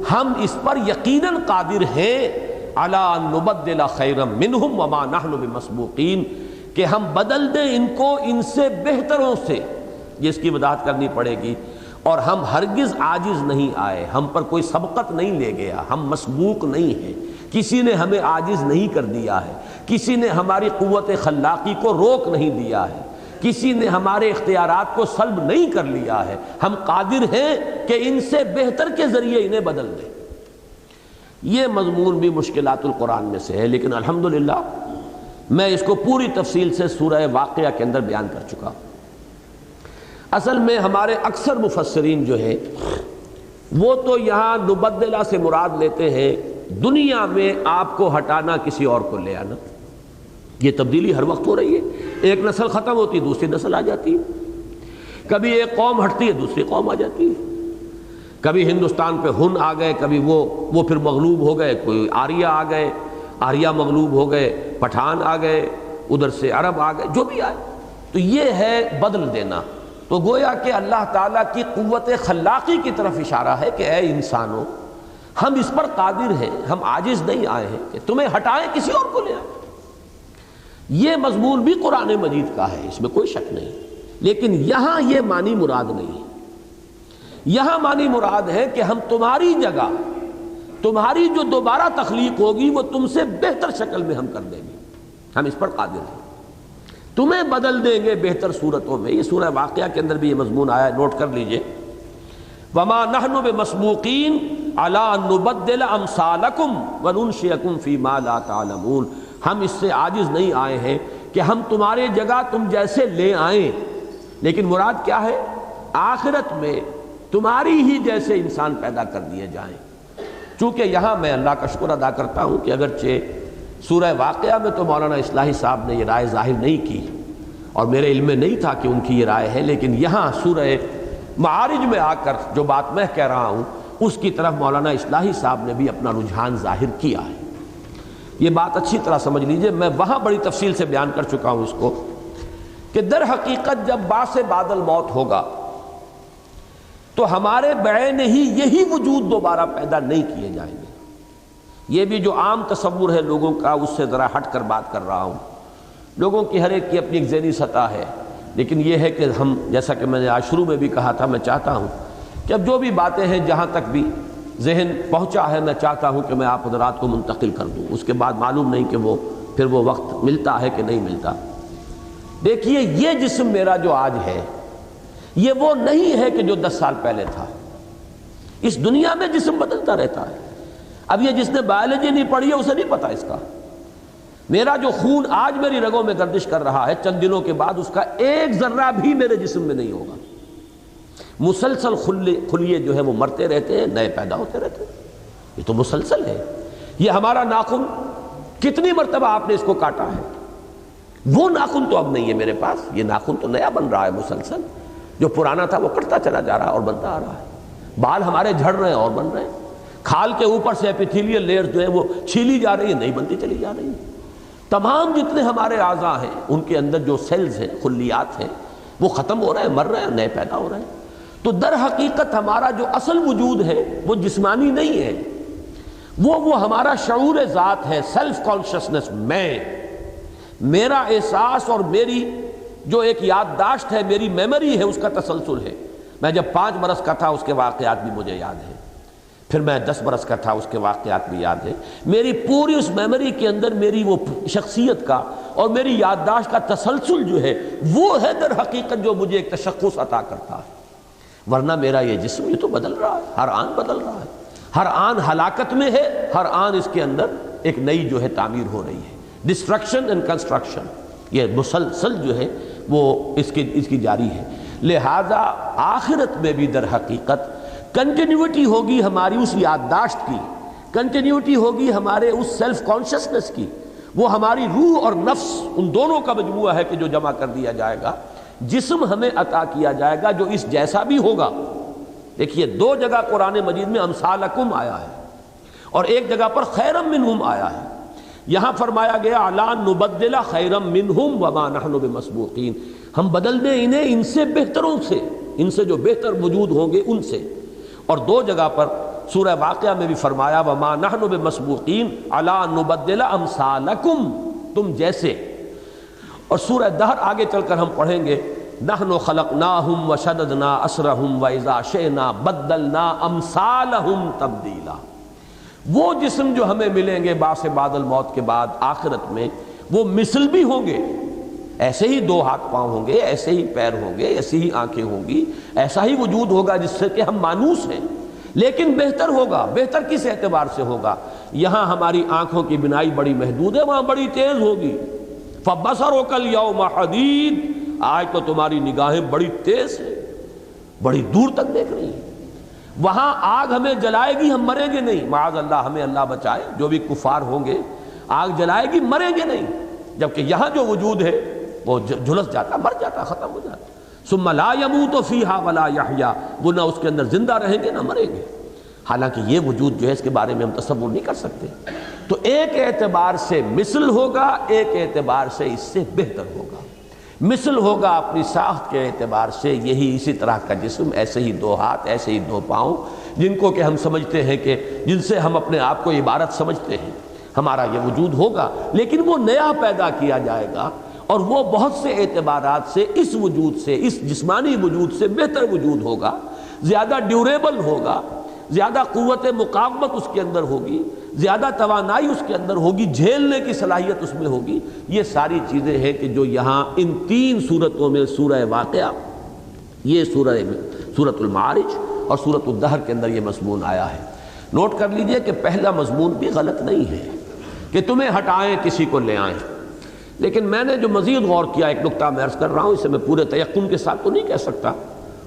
ہم اس پر یقیناً قادر ہیں، علی ان نبدل خیرا منہم وما نحن بمسبوقین، کہ ہم بدل دیں ان کو ان سے بہتروں سے، جس کی وضاحت کرنی پڑے گی، اور ہم ہرگز عاجز نہیں آئے، ہم پر کوئی سبقت نہیں لے گیا، ہم مسبوق نہیں ہیں، کسی نے ہمیں عاجز نہیں کر دیا ہے، کسی نے ہماری قوت خلاقی کو روک نہیں دیا ہے، کسی نے ہمارے اختیارات کو سلب نہیں کر لیا ہے، ہم قادر ہیں کہ ان سے بہتر کے ذریعے انہیں بدل دیں۔ یہ مضمون بھی مشکلات القرآن میں سے ہے، لیکن الحمدللہ میں اس کو پوری تفصیل سے سورہ واقعہ کے اندر بیان کر چکا ہوں۔ اصل میں ہمارے اکثر مفسرین جو ہیں وہ تو یہاں نبدلہ سے مراد لیتے ہیں دنیا میں آپ کو ہٹانا، کسی اور کو لے آنا۔ یہ تبدیلی ہر وقت ہو رہی ہے، ایک نسل ختم ہوتی ہے دوسری نسل آ جاتی ہے، کبھی ایک قوم ہٹتی ہے دوسری قوم آ جاتی ہے، کبھی ہندوستان پہ ہن آ گئے، کبھی وہ پھر مغلوب ہو گئے، کوئی آریہ آ گئے، آریہ مغلوب ہو گئے، پٹھان آ گئے، ادھر سے عرب آ گئے، جو بھی آئے، تو یہ ہے بدل دینا۔ تو گویا کہ اللہ تعالیٰ کی قوت خلاقی کی طرف اشارہ ہے کہ اے انسانوں، ہم اس پر قادر ہیں، ہم عاجز نہیں آئے ہیں کہ تمہیں ہٹائیں کسی اور کو لے آئیں۔ یہ مضمون بھی قرآن مجید کا ہے، اس میں کوئی شک نہیں، لیکن یہاں یہ معنی مراد نہیں ہے۔ یہاں معنی مراد ہے کہ ہم تمہاری جگہ، تمہاری جو دوبارہ تخلیق ہوگی وہ تم سے بہتر شکل میں ہم کر دیں گے، ہم اس پر قادر ہیں، تمہیں بدل دیں گے بہتر صورتوں میں۔ یہ سورہ واقعہ کے اندر بھی یہ مضمون آیا ہے، نوٹ کر لیجئے، وما نحن بمسبوقین علی ان نبدل امثالکم وننشئکم فیما لا تعلمون، ہم اس سے عاجز نہیں آئے ہیں کہ ہم تمہارے جگہ تم جیسے لے آئیں، لیکن مراد کیا ہے؟ آخرت میں تمہاری ہی جیسے انسان پیدا کر دیے جائیں۔ چونکہ یہاں میں اللہ کا شکر ادا کرتا ہوں کہ اگرچہ سورہ واقعہ میں تو مولانا اصلاحی صاحب نے یہ رائے ظاہر نہیں کی اور میرے علم میں نہیں تھا کہ ان کی یہ رائے ہے، لیکن یہاں سورہ معارج میں آ کر جو بات میں کہہ رہا ہوں اس کی طرف مولانا اصلاحی صاحب نے بھی اپنا رجحان ظاہر کیا ہے۔ یہ بات اچھی طرح سمجھ لیجئے، میں وہاں بڑی تفصیل سے بیان کر چکا ہوں اس کو، کہ در حقیقت جب بعث بعد الموت ہوگا تو ہمارے بعین ہی یہی وجود دوبارہ پیدا نہیں کیے جائیں گے۔ یہ بھی جو عام تصور ہے لوگوں کا، اس سے ذرا ہٹ کر بات کر رہا ہوں۔ لوگوں کی ہر ایک کی اپنی ایک ذہنی سطح ہے، لیکن یہ ہے کہ ہم، جیسا کہ میں نے آج شروع میں بھی کہا تھا، میں چاہتا ہوں کہ اب جو بھی باتیں ہیں جہاں تک بھی ذہن پہنچا ہے میں چاہتا ہوں کہ میں آپ حضرات کو منتقل کر دوں، اس کے بعد معلوم نہیں کہ پھر وہ وقت ملتا ہے کہ نہیں ملتا۔ دیکھیے، یہ جسم میرا جو آج ہے یہ وہ نہیں ہے کہ جو 10 سال پہلے تھا۔ اس دنیا میں جسم بدلتا رہتا ہے۔ اب یہ جس نے بایولوجی نہیں پڑھی ہے اسے نہیں پتا اس کا۔ میرا جو خون آج میری رگوں میں گردش کر رہا ہے، چند دنوں کے بعد اس کا ایک ذرہ بھی میرے جسم میں نہیں ہوگا۔ مسلسل خلیے جو ہے وہ مرتے رہتے ہیں، نئے پیدا ہوتے رہتے ہیں، یہ تو مسلسل ہے۔ یہ ہمارا ناخن کتنی مرتبہ آپ نے اس کو کاٹا ہے، وہ ناخن تو اب نہیں ہے میرے پاس، یہ ناخن تو نیا بن رہا ہے مسلسل، جو پرانا تھا وہ کٹتا چلا جا رہا ہے اور بنتا آ رہا ہے۔ بال ہمارے جھڑ رہے ہیں اور بن رہے ہیں، کھال کے اوپر سے ایپیتھیلیل لیئر جو ہے وہ چھیلی جا رہی ہے، نہیں بنتی چلی جا رہی ہے۔ تمام جتنے ہمارے اعضاء ہیں ان کے اندر جو سیلز ہیں، خلیات ہیں، وہ ختم ہو رہے ہیں، مر رہے ہیں، نئے پیدا ہو رہے ہیں۔ تو در حقیقت ہمارا جو اصل وجود ہے وہ جسمانی نہیں ہے، وہ ہمارا شعور ذات ہے، سیلف کانشسنس، میں، میرا احساس اور میری جو ایک یادداشت ہے، میری میموری ہے، اس کا تسلسل ہے۔ میں جب 5 برس کا تھا اس کے واقعات بھی مجھے یاد ہیں۔ پھر میں 10 برس کا تھا، اس کے واقعات بھی یاد ہیں. میری پوری اس میموری کے اندر میری وہ شخصیت کا اور میری یادداشت کا تسلسل جو ہے وہ ہے در حقیقت جو مجھے ایک تشخص عطا کرتا ہے. ورنہ میرا یہ جسم یہ تو بدل رہا ہے، ہر آن بدل رہا ہے، ہر آن ہلاکت میں ہے، ہر آن اس کے اندر ایک نئی جو ہے تعمیر ہو رہی ہے. ڈسٹرکشن اینڈ کنسٹرکشن یہ مسلسل جو ہے وہ اس کی جاری ہے. لہذا آخرت میں بھی در حقیقت کنٹینیوٹی ہوگی ہماری اس یادداشت کی، کنٹینیوٹی ہوگی ہمارے اس سیلف کانشسنس کی. وہ ہماری روح اور نفس ان دونوں کا مجموعہ ہے کہ جو جمع کر دیا جائے گا. جسم ہمیں عطا کیا جائے گا جو اس جیسا بھی ہوگا. دیکھیے 2 جگہ قرآن مجید میں امثالکم آیا ہے اور ایک جگہ پر خیرم منہم آیا ہے. یہاں فرمایا گیا الا نبدل خیرم منہم وما نحن بمسبوقین، ہم بدل دیں انہیں ان سے بہتروں سے، ان سے جو بہتر وجود ہوں گے ان سے. اور 2 جگہ پر سورہ واقعہ میں بھی فرمایا وما نحن بمسبوقین الا نبدل امثالکم، تم جیسے. اور سورہ دہر آگے چل کر ہم پڑھیں گے نحن خلقناہم وشددنا اسرہم واذا شئنا بدلنا امثالہم تبدیلا. وہ جسم جو ہمیں ملیں گے بعث بعد الموت کے بعد آخرت میں وہ مثل بھی ہوں گے، ایسے ہی 2 ہاتھ پاؤں ہوں گے، ایسے ہی پیر ہوں گے، ایسی ہی آنکھیں ہوں گی، ایسا ہی وجود ہوگا جس سے کہ ہم مانوس ہیں، لیکن بہتر ہوگا. بہتر کس اعتبار سے ہوگا؟ یہاں ہماری آنکھوں کی بینائی بڑی محدود ہے، وہاں بڑی تیز ہوگی. فَبَصَرُكَ الْيَوْمَ حَدِيدٌ، آج تو تمہاری نگاہیں بڑی تیز ہیں، بڑی دور تک دیکھ رہی ہیں. وہاں آگ ہمیں جلائے گی، ہم مریں گے نہیں، معاذ اللہ، ہمیں اللہ بچائے. جو بھی کفار ہوں گے آگ جلائے گی، مریں گے نہیں. جبکہ یہاں جو وجود ہے وہ جھلس جاتا، مر جاتا، ختم ہو جاتا. ثم لا يموت فيها ولا يحيا، وہ نہ اس کے اندر زندہ رہیں گے نہ مریں گے. حالانکہ یہ وجود جو ہے اس کے بارے میں ہم تصور نہیں کر سکتے. تو ایک اعتبار سے مثل ہوگا، ایک اعتبار سے اس سے بہتر ہوگا. مثل ہوگا اپنی ساخت کے اعتبار سے یہی اسی طرح کا جسم، ایسے ہی 2 ہاتھ، ایسے ہی 2 پاؤں، جن کو کہ ہم سمجھتے ہیں کہ جن سے ہم اپنے آپ کو عبارت سمجھتے ہیں. ہمارا یہ وجود ہوگا، لیکن وہ نیا پیدا کیا جائے گا اور وہ بہت سے اعتبارات سے اس وجود سے، اس جسمانی وجود سے بہتر وجود ہوگا، زیادہ ڈیوریبل ہوگا، زیادہ قوت مقاومت اس کے اندر ہوگی، زیادہ توانائی اس کے اندر ہوگی، جھیلنے کی صلاحیت اس میں ہوگی. یہ ساری چیزیں ہیں کہ جو یہاں ان 3 صورتوں میں سورہ واقعہ، یہ سورۃ المعارج اور سورۃ الدہر کے اندر یہ مضمون آیا ہے. نوٹ کر لیجئے کہ پہلا مضمون بھی غلط نہیں ہے کہ تمہیں ہٹائیں کسی کو لے آئیں، لیکن میں نے جو مزید غور کیا، ایک نقطہ میں عرض کر رہا ہوں، اسے میں پورے تیقن کے ساتھ تو نہیں کہہ سکتا،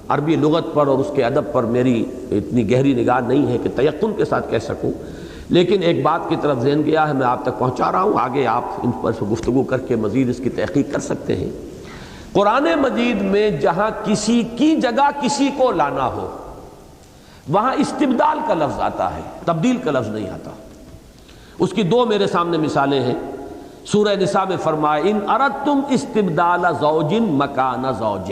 عربی لغت پر اور اس کے ادب پر میری اتنی گہری نگاہ نہیں ہے کہ تیقن کے ساتھ کہہ سکوں، لیکن ایک بات کی طرف ذہن گیا ہے، میں آپ تک پہنچا رہا ہوں. آگے آپ ان پر گفتگو کر کے مزید اس کی تحقیق کر سکتے ہیں. قرآن مجید میں جہاں کسی کی جگہ کسی کو لانا ہو وہاں استبدال کا لفظ آتا ہے، تبدیل کا لفظ نہیں آتا. اس کی 2 میرے سامنے مثالیں ہیں. سورہ نساء میں فرمایا ان اردتم استبدال زوج مکان زوج،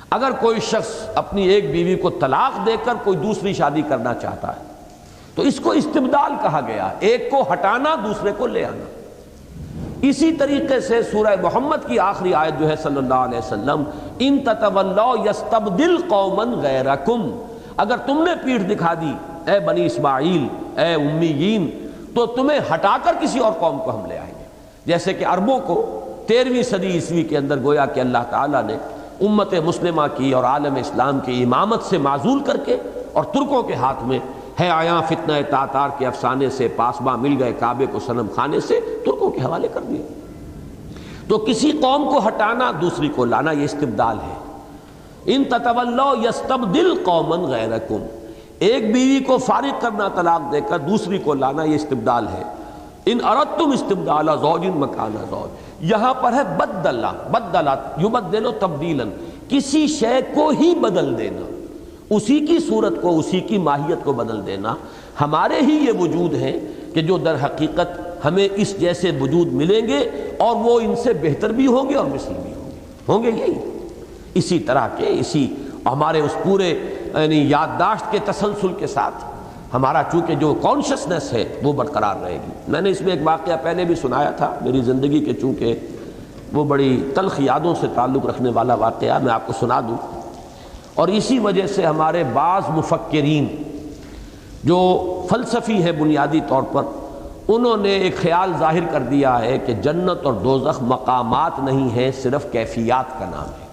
اگر کوئی شخص اپنی ایک بیوی کو طلاق دے کر کوئی دوسری شادی کرنا چاہتا ہے تو اس کو استبدال کہا گیا، ایک کو ہٹانا دوسرے کو لے آنا. اسی طریقے سے سورہ محمد کی آخری آیت جو ہے صلی اللہ علیہ وسلم ان تتولوا یستبدل قوما غیرکم، اگر تم نے پیٹھ دکھا دی اے بنی اسماعیل، اے امیین، تو تمہیں ہٹا کر کسی اور قوم کو ہم لے آئیں گے. جیسے کہ عربوں کو 13ویں صدی عیسوی کے اندر گویا کہ اللہ تعالیٰ نے امت مسلمہ کی اور عالم اسلام کی امامت سے معزول کر کے اور ترکوں کے ہاتھ میں ہے آیا فتنہ تاتار کے افسانے سے پاسباں مل گئے کعبے کو صنم خانے سے ترکوں کے حوالے کر دیا. تو کسی قوم کو ہٹانا دوسری کو لانا یہ استبدال ہے. ان تتولوا یستبدل قوما غیرکم، ایک بیوی کو فارغ کرنا طلاق دے کر دوسری کو لانا یہ استبدال ہے. ان اردتم استبدال زوج مکان زوج، یہاں پر ہے بدلا، بدلت یبدل تبدیلا، کسی شے کو ہی بدل دینا، اسی کی صورت کو، اسی کی ماہیت کو بدل دینا. ہمارے ہی یہ وجود ہیں کہ جو در حقیقت ہمیں اس جیسے وجود ملیں گے اور وہ ان سے بہتر بھی ہوں گے اور مثل بھی ہوں گے یہی اسی طرح کے، اسی ہمارے اس پورے یعنی یادداشت کے تسلسل کے ساتھ ہمارا چونکہ جو کانشسنس ہے وہ برقرار رہے گی. میں نے اس میں ایک واقعہ پہلے بھی سنایا تھا، میری زندگی کے چونکہ وہ بڑی تلخ یادوں سے تعلق رکھنے والا واقعہ میں آپ کو سنا دوں. اور اسی وجہ سے ہمارے بعض مفکرین جو فلسفی ہے بنیادی طور پر، انہوں نے ایک خیال ظاہر کر دیا ہے کہ جنت اور دوزخ مقامات نہیں ہیں، صرف کیفیات کا نام ہے۔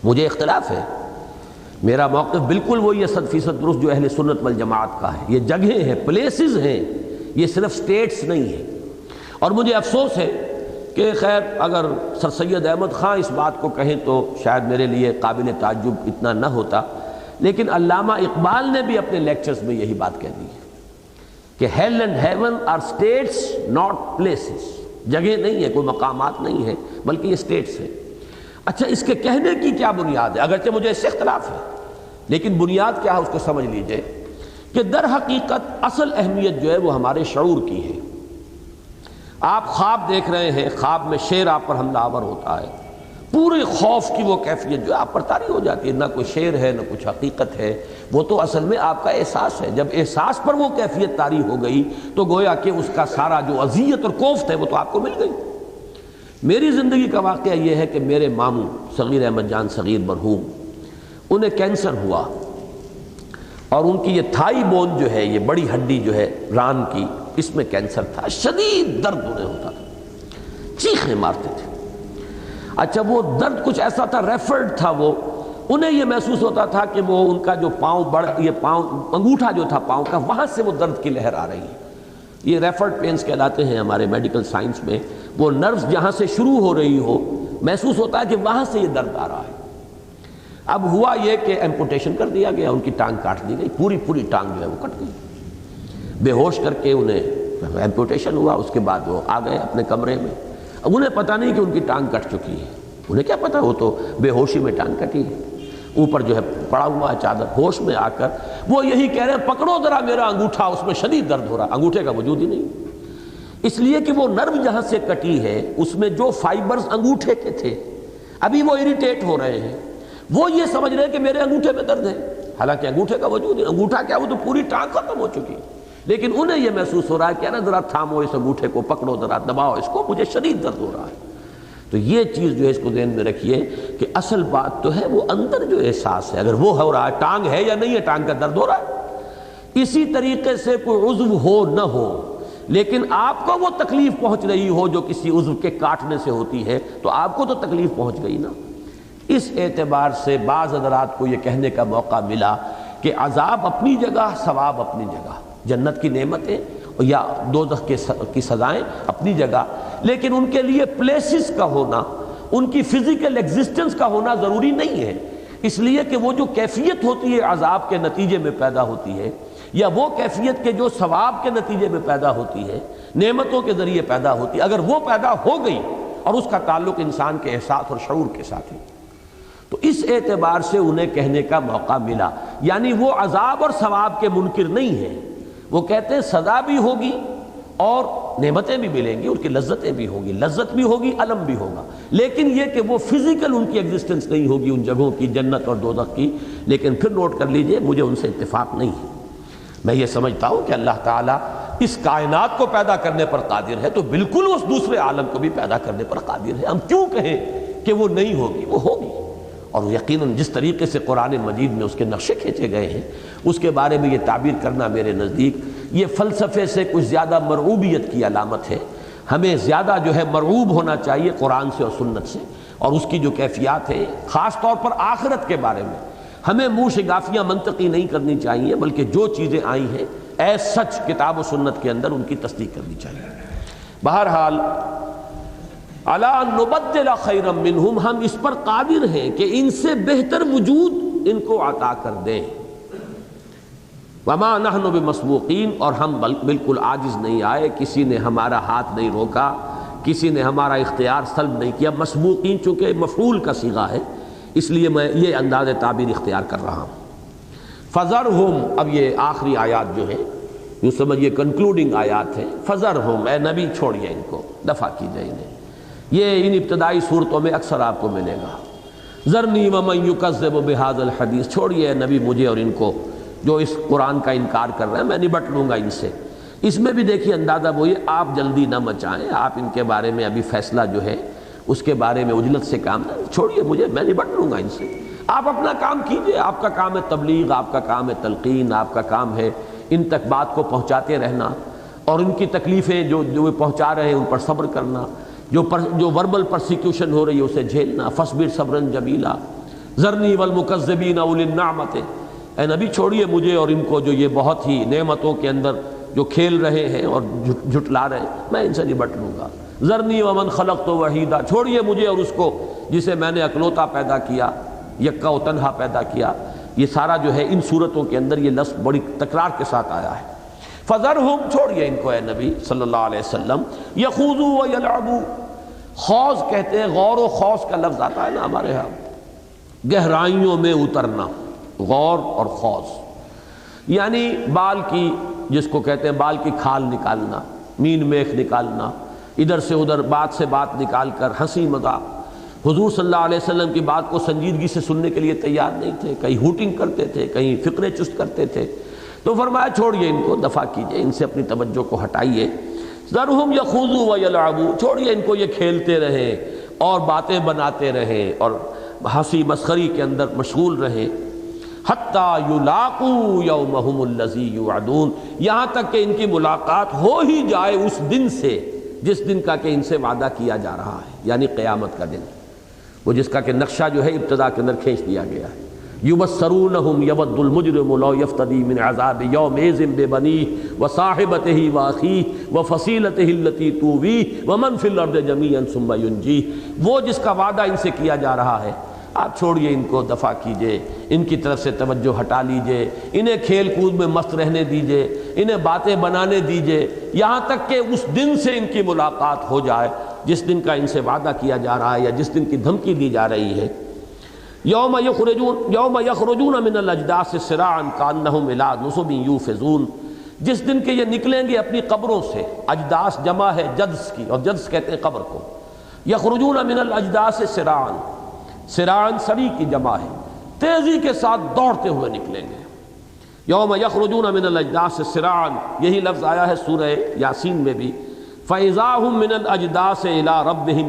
مجھے اختلاف ہے، میرا موقف بالکل وہی ہے 100% درست جو اہل سنت والجماعت کا ہے۔ یہ جگہیں ہیں، پلیسز ہیں، یہ صرف سٹیٹس نہیں ہیں۔ اور مجھے افسوس ہے کہ خیر اگر سر سید احمد خان اس بات کو کہیں تو شاید میرے لیے قابل تعجب اتنا نہ ہوتا، لیکن علامہ اقبال نے بھی اپنے لیکچرز میں یہی بات کہہ دی ہے کہ hell and heaven are states not places, جگہ نہیں ہے، کوئی مقامات نہیں ہے، بلکہ یہ اسٹیٹس ہیں۔ اچھا، اس کے کہنے کی کیا بنیاد ہے؟ اگرچہ مجھے اس سے اختلاف ہے، لیکن بنیاد کیا ہے اس کو سمجھ لیجئے کہ در حقیقت اصل اہمیت جو ہے وہ ہمارے شعور کی ہے۔ آپ خواب دیکھ رہے ہیں، خواب میں شیر آپ پر حملہ آور ہوتا ہے، پورے خوف کی وہ کیفیت جو آپ پر طاری ہو جاتی ہے، نہ کوئی شیر ہے نہ کچھ حقیقت ہے، وہ تو اصل میں آپ کا احساس ہے۔ جب احساس پر وہ کیفیت طاری ہو گئی تو گویا کہ اس کا سارا جو اذیت اور کوفت ہے وہ تو آپ کو مل گئی۔ میری زندگی کا واقعہ یہ ہے کہ میرے ماموں صغیر احمد جان صغیر مرحوم، انہیں کینسر ہوا، اور ان کی یہ تھائی بون جو ہے، یہ بڑی ہڈی جو ہے ران کی، اس میں کینسر تھا، شدید درد انہیں ہوتا تھا، چیخیں مارتے تھے۔ اچھا، وہ درد کچھ ایسا تھا، ریفرڈ تھا، وہ انہیں یہ محسوس ہوتا تھا کہ وہ ان کا جو یہ پاؤں انگوٹھا جو تھا پاؤں کا، وہاں سے وہ درد کی لہر آ رہی ہے۔ یہ ریفرڈ پینز کہلاتے ہیں ہمارے میڈیکل سائنس میں، وہ نروز جہاں سے شروع ہو رہی ہو، محسوس ہوتا ہے کہ وہاں سے یہ درد آ رہا ہے۔ اب ہوا یہ کہ ایمپوٹیشن کر دیا گیا، ان کی ٹانگ کاٹ دی گئی، پوری ٹانگ جو ہے وہ کٹ گئی، بے ہوش کر کے انہیں ایمپوٹیشن ہوا۔ اس کے بعد وہ آ گئے اپنے کمرے میں، اب انہیں پتہ نہیں کہ ان کی ٹانگ کٹ چکی ہے، انہیں کیا پتہ، وہ تو بے ہوشی میں ٹانگ کٹی ہے، اوپر جو ہے پڑا ہوا ہے چادر۔ ہوش میں آ کر وہ یہی کہہ رہے ہیں پکڑو ذرا میرا انگوٹھا، اس میں شدید درد ہو رہا، انگوٹھے کا وجود ہی نہیں، اس لیے کہ وہ نرو جہاں سے کٹی ہے اس میں جو فائبرز انگوٹھے کے تھے ابھی وہ اریٹیٹ ہو رہے ہیں، وہ یہ سمجھ رہے ہیں کہ میرے انگوٹھے میں درد ہے، حالانکہ انگوٹھے کا وجود ہے، انگوٹھا کیا، وہ تو پوری ٹانگ ختم ہو چکی، لیکن انہیں یہ محسوس ہو رہا ہے کہ نا ذرا تھامو اس انگوٹھے کو، پکڑو ذرا، دباؤ اس کو، مجھے شدید درد ہو رہا ہے۔ تو یہ چیز جو ہے اس کو ذہن میں رکھیے کہ اصل بات تو ہے وہ اندر جو احساس ہے، اگر وہ ہو رہا ہے، ٹانگ ہے یا نہیں ہے، ٹانگ کا درد ہو رہا ہے۔ اسی طریقے سے کوئی عضو ہو نہ ہو لیکن آپ کو وہ تکلیف پہنچ رہی ہو جو کسی عضو کے کاٹنے سے ہوتی ہے، تو آپ کو تو تکلیف پہنچ گئی نا۔ اس اعتبار سے بعض حضرات کو یہ کہنے کا موقع ملا کہ عذاب اپنی جگہ، ثواب اپنی جگہ، جنت کی نعمتیں یا دوزخ کی سزائیں اپنی جگہ، لیکن ان کے لیے پلیسز کا ہونا، ان کی فزیکل ایگزسٹنس کا ہونا ضروری نہیں ہے، اس لیے کہ وہ جو کیفیت ہوتی ہے عذاب کے نتیجے میں پیدا ہوتی ہے، یا وہ کیفیت کے جو ثواب کے نتیجے میں پیدا ہوتی ہے، نعمتوں کے ذریعے پیدا ہوتی ہے، اگر وہ پیدا ہو گئی اور اس کا تعلق انسان کے احساس اور شعور کے ساتھ ہے، تو اس اعتبار سے انہیں کہنے کا موقع ملا، یعنی وہ عذاب اور ثواب کے منکر نہیں ہیں، وہ کہتے ہیں سزا بھی ہوگی اور نعمتیں بھی ملیں گی، ان کی لذتیں بھی ہوں گی، لذت بھی ہوگی، الم بھی ہوگا، لیکن یہ کہ وہ فزیکل ان کی ایگزسٹنس نہیں ہوگی ان جگہوں کی، جنت اور دوزخ کی۔ لیکن پھر نوٹ کر لیجئے، مجھے ان سے اتفاق نہیں ہے، میں یہ سمجھتا ہوں کہ اللہ تعالیٰ اس کائنات کو پیدا کرنے پر قادر ہے، تو بالکل اس دوسرے عالم کو بھی پیدا کرنے پر قادر ہے، ہم کیوں کہیں کہ وہ نہیں ہوگی، وہ ہوگی، اور یقیناً جس طریقے سے قرآن مجید میں اس کے نقشے کھینچے گئے ہیں اس کے بارے میں یہ تعبیر کرنا میرے نزدیک یہ فلسفے سے کچھ زیادہ مرعوبیت کی علامت ہے۔ ہمیں زیادہ جو ہے مرعوب ہونا چاہیے قرآن سے اور سنت سے، اور اس کی جو کیفیات ہے خاص طور پر آخرت کے بارے میں ہمیں منہ شگافیاں منطقی نہیں کرنی چاہیے، بلکہ جو چیزیں آئی ہیں اے سچ کتاب و سنت کے اندر ان کی تصدیق کرنی چاہیے۔ بہرحال الا نبدل خیرا منہم، ہم اس پر قادر ہیں کہ ان سے بہتر وجود ان کو عطا کر دیں، وما نحن بمسبوقین، اور ہم بالکل عاجز نہیں آئے، کسی نے ہمارا ہاتھ نہیں روکا، کسی نے ہمارا اختیار سلب نہیں کیا۔ مسبوقین چونکہ مفعول کا صیغہ ہے اس لیے میں یہ انداز تعبیر اختیار کر رہا ہوں۔ فذرہم، اب یہ آخری آیات جو ہے یوں سمجھیے کنکلوڈنگ آیات ہیں، فذرہم، اے نبی چھوڑیے ان کو، دفع کیجئے انہیں، یہ ان ابتدائی صورتوں میں اکثر آپ کو ملے گا، ذرنی ومن یکذب بہذا الحدیث، چھوڑیے نبی مجھے اور ان کو جو اس قرآن کا انکار کر رہے ہیں، میں نبٹ لوں گا ان سے۔ اس میں بھی دیکھیے اندازہ وہی، آپ جلدی نہ مچائیں، آپ ان کے بارے میں ابھی فیصلہ جو ہے اس کے بارے میں عجلت سے کام نہ چھوڑیے مجھے، میں نبٹ لوں گا ان سے۔ آپ اپنا کام کیجئے، آپ کا کام ہے تبلیغ، آپ کا کام ہے تلقین، آپ کا کام ہے ان تک بات کو پہنچاتے رہنا، اور ان کی تکلیفیں جو وہ پہنچا رہے ہیں ان پر صبر کرنا، جو وربل پرسیکیوشن ہو رہی ہے اسے جھیلنا۔ فاصبر صبرا جمیلا ذرنی والمکذبین اولی النعمت، اے نبی چھوڑیے مجھے اور ان کو جو یہ بہت ہی نعمتوں کے اندر جو کھیل رہے ہیں اور جھٹلا رہے ہیں، میں ان سے نبٹ لوں گا۔ ذرنی ومن خلقت وحیدا، چھوڑیے مجھے اور اس کو جسے میں نے اکلوتا پیدا کیا، یکا و تنہا پیدا کیا۔ یہ سارا جو ہے ان صورتوں کے اندر یہ لفظ بڑی تکرار کے ساتھ آیا ہے۔ فذرہم، چھوڑیے ان کو اے نبی صلی اللہ علیہ وسلم، یخوضوا ویلعبوا، خوض کہتے ہیں، غور و خوض کا لفظ آتا ہے نا ہمارے ہاں، گہرائیوں میں اترنا، غور اور خوض، یعنی بال کی، جس کو کہتے ہیں بال کی کھال نکالنا، مین میخ نکالنا، ادھر سے ادھر بات سے بات نکال کر ہنسی مذاق۔ حضور صلی اللہ علیہ وسلم کی بات کو سنجیدگی سے سننے کے لیے تیار نہیں تھے، کہیں ہوٹنگ کرتے تھے، کہیں فقرے چست کرتے تھے، تو فرمایا چھوڑیے ان کو، دفع کیجئے، ان سے اپنی توجہ کو ہٹائیے۔ ذرہم یخوضوا ویلعبوا، چھوڑیے ان کو یہ کھیلتے رہیں اور باتیں بناتے رہیں اور ہنسی مسخری کے اندر مشغول رہیں، حتیٰ یلاقوا یومہم الذی یوعدون، یہاں تک کہ ان کی ملاقات ہو ہی جائے اس دن سے جس دن کا کہ ان سے وعدہ کیا جا رہا ہے، یعنی قیامت کا دن، وہ جس کا کہ نقشہ جو ہے ابتدا کے اندر کھینچ دیا گیا ہے۔ یبصرونہم یود المجرم لو یفتدی من عذاب یومئذ ببنیہ وصاحبتہ واخیہ وفصیلتہ التی تؤویہ ومن فی الارض جمیعا ثم ینجیہ، وہ جس کا وعدہ ان سے کیا جا رہا ہے، آپ چھوڑیے ان کو، دفع کیجئے، ان کی طرف سے توجہ ہٹا لیجئے، انہیں کھیل کود میں مست رہنے دیجئے، انہیں باتیں بنانے دیجئے، یہاں تک کہ اس دن سے ان کی ملاقات ہو جائے جس دن کا ان سے وعدہ کیا جا رہا ہے یا جس دن کی دھمکی دی جا رہی ہے۔ یوم یخرجون من الاجداث سراعا کانہم الی نصب یوفضون، جس دن کہ یہ نکلیں گے اپنی قبروں سے، اجداث جمع ہے جدس کی، اور جدس کہتے ہیں قبر کو۔ یخرجون من الاجداث سراعا، سراعاً سری کی جمع ہے، تیزی کے ساتھ دوڑتے ہوئے نکلیں گے۔ یوم یخرجون من الاجداث سراعاً، یہی لفظ آیا ہے سورہ یاسین میں بھی، فَإِذَا هُم مِّنَ الْأَجْدَاثِ إِلَىٰ رَبِّهِمْ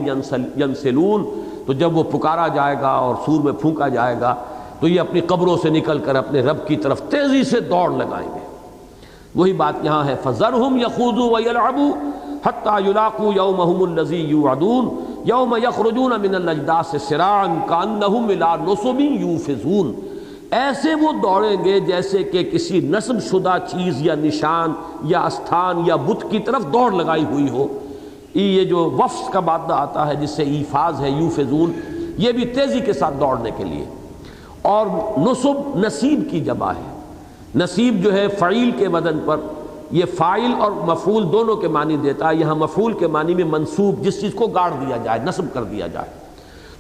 يَنْسِلُونَ، تو جب وہ پکارا جائے گا اور سور میں پھونکا جائے گا تو یہ اپنی قبروں سے نکل کر اپنے رب کی طرف تیزی سے دوڑ لگائیں گے۔ وہی بات یہاں ہے، فَذَرْهُمْ يَخُوضُوا وَيَلْعَبُوا حَتَّىٰ يُلَاقُوا يَوْمَهُمُ الَّذِي يُوعَدُونَ یوم یخرجون من الاجداث سراعا کانہم الی نصب یوفضون، ایسے وہ دوڑیں گے جیسے کہ کسی نصب شدہ چیز یا نشان یا استھان یا بت کی طرف دوڑ لگائی ہوئی ہو۔ یہ جو وفظ کا مادہ آتا ہے جس سے ایفاز ہے، یوفضون، یہ بھی تیزی کے ساتھ دوڑنے کے لیے۔ اور نصب نصیب کی جمع ہے، نصیب جو ہے فعیل کے وزن پر، یہ فاعل اور مفعول دونوں کے معنی دیتا ہے، یہاں مفعول کے معنی میں منصوب، جس چیز کو گاڑ دیا جائے، نصب کر دیا جائے۔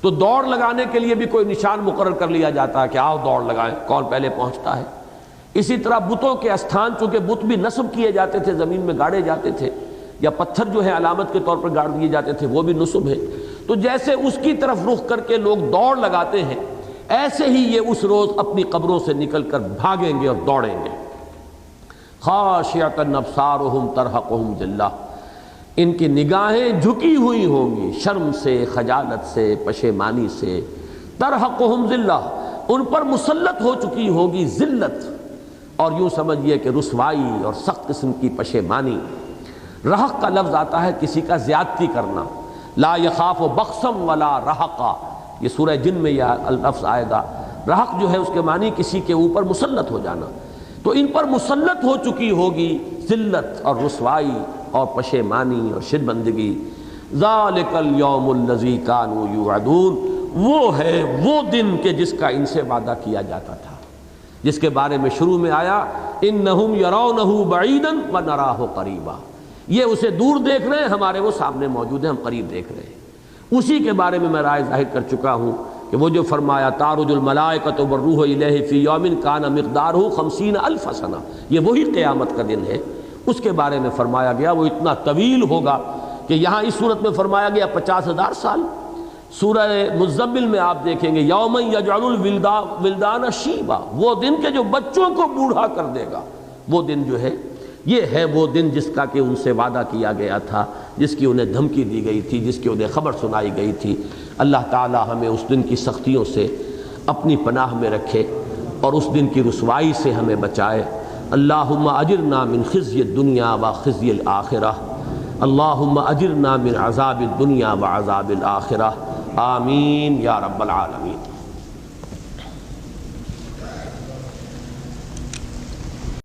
تو دوڑ لگانے کے لیے بھی کوئی نشان مقرر کر لیا جاتا ہے کہ آؤ دوڑ لگائیں، کون پہلے پہنچتا ہے۔ اسی طرح بتوں کے استھان، چونکہ بت بھی نصب کیے جاتے تھے، زمین میں گاڑے جاتے تھے، یا پتھر جو ہے علامت کے طور پر گاڑ دیے جاتے تھے، وہ بھی نصب ہے۔ تو جیسے اس کی طرف رخ کر کے لوگ دوڑ لگاتے ہیں، ایسے ہی یہ اس روز اپنی قبروں سے نکل کر بھاگیں گے اور دوڑیں گے۔ خاشعۃ ابصارہم ترہقہم ذلہ، ان کی نگاہیں جھکی ہوئی ہوں گی شرم سے، خجالت سے، پشیمانی سے۔ ترہقہم ذلہ، ان پر مسلط ہو چکی ہوگی ذلت، اور یوں سمجھیے کہ رسوائی اور سخت قسم کی پشیمانی۔ رہق کا لفظ آتا ہے کسی کا زیادتی کرنا، لا یخاف بخسم ولا رہقا، یہ سورہ جن میں یہ لفظ آئے گا۔ رہق جو ہے اس کے معنی کسی کے اوپر مسلط ہو جانا، تو ان پر مسلط ہو چکی ہوگی ذلت اور رسوائی اور پشیمانی اور شرمندگی۔ ذالک الیوم الذی کانوا یوعدون، وہ ہے وہ دن کہ جس کا ان سے وعدہ کیا جاتا تھا، جس کے بارے میں شروع میں آیا انہم یرونہ بعیدا ونراہ قریبا، یہ اسے دور دیکھ رہے ہیں، ہمارے وہ سامنے موجود ہیں، ہم قریب دیکھ رہے ہیں۔ اسی کے بارے میں رائے ظاہر کر چکا ہوں کہ وہ جو فرمایا تعرج الملائکۃ والروح الیہ فی یوم کان مقدارہ 50,000 سنہ، یہ وہی قیامت کا دن ہے۔ اس کے بارے میں فرمایا گیا وہ اتنا طویل ہوگا کہ یہاں اس صورت میں فرمایا گیا 50,000 سال۔ سورہ مزمل میں آپ دیکھیں گے یوم یجعل الولدان شیبا، وہ دن کہ جو بچوں کو بوڑھا کر دے گا، وہ دن جو ہے یہ ہے وہ دن جس کا کہ ان سے وعدہ کیا گیا تھا، جس کی انہیں دھمکی دی گئی تھی، جس کی انہیں خبر سنائی گئی تھی۔ اللہ تعالی ہمیں اس دن کی سختیوں سے اپنی پناہ میں رکھے اور اس دن کی رسوائی سے ہمیں بچائے۔ اللہم اجرنا من خزی الدنیا و خزی الآخرہ، اللہم اجرنا من عذاب الدنیا و عذاب الآخرہ، آمین یا رب العالمین۔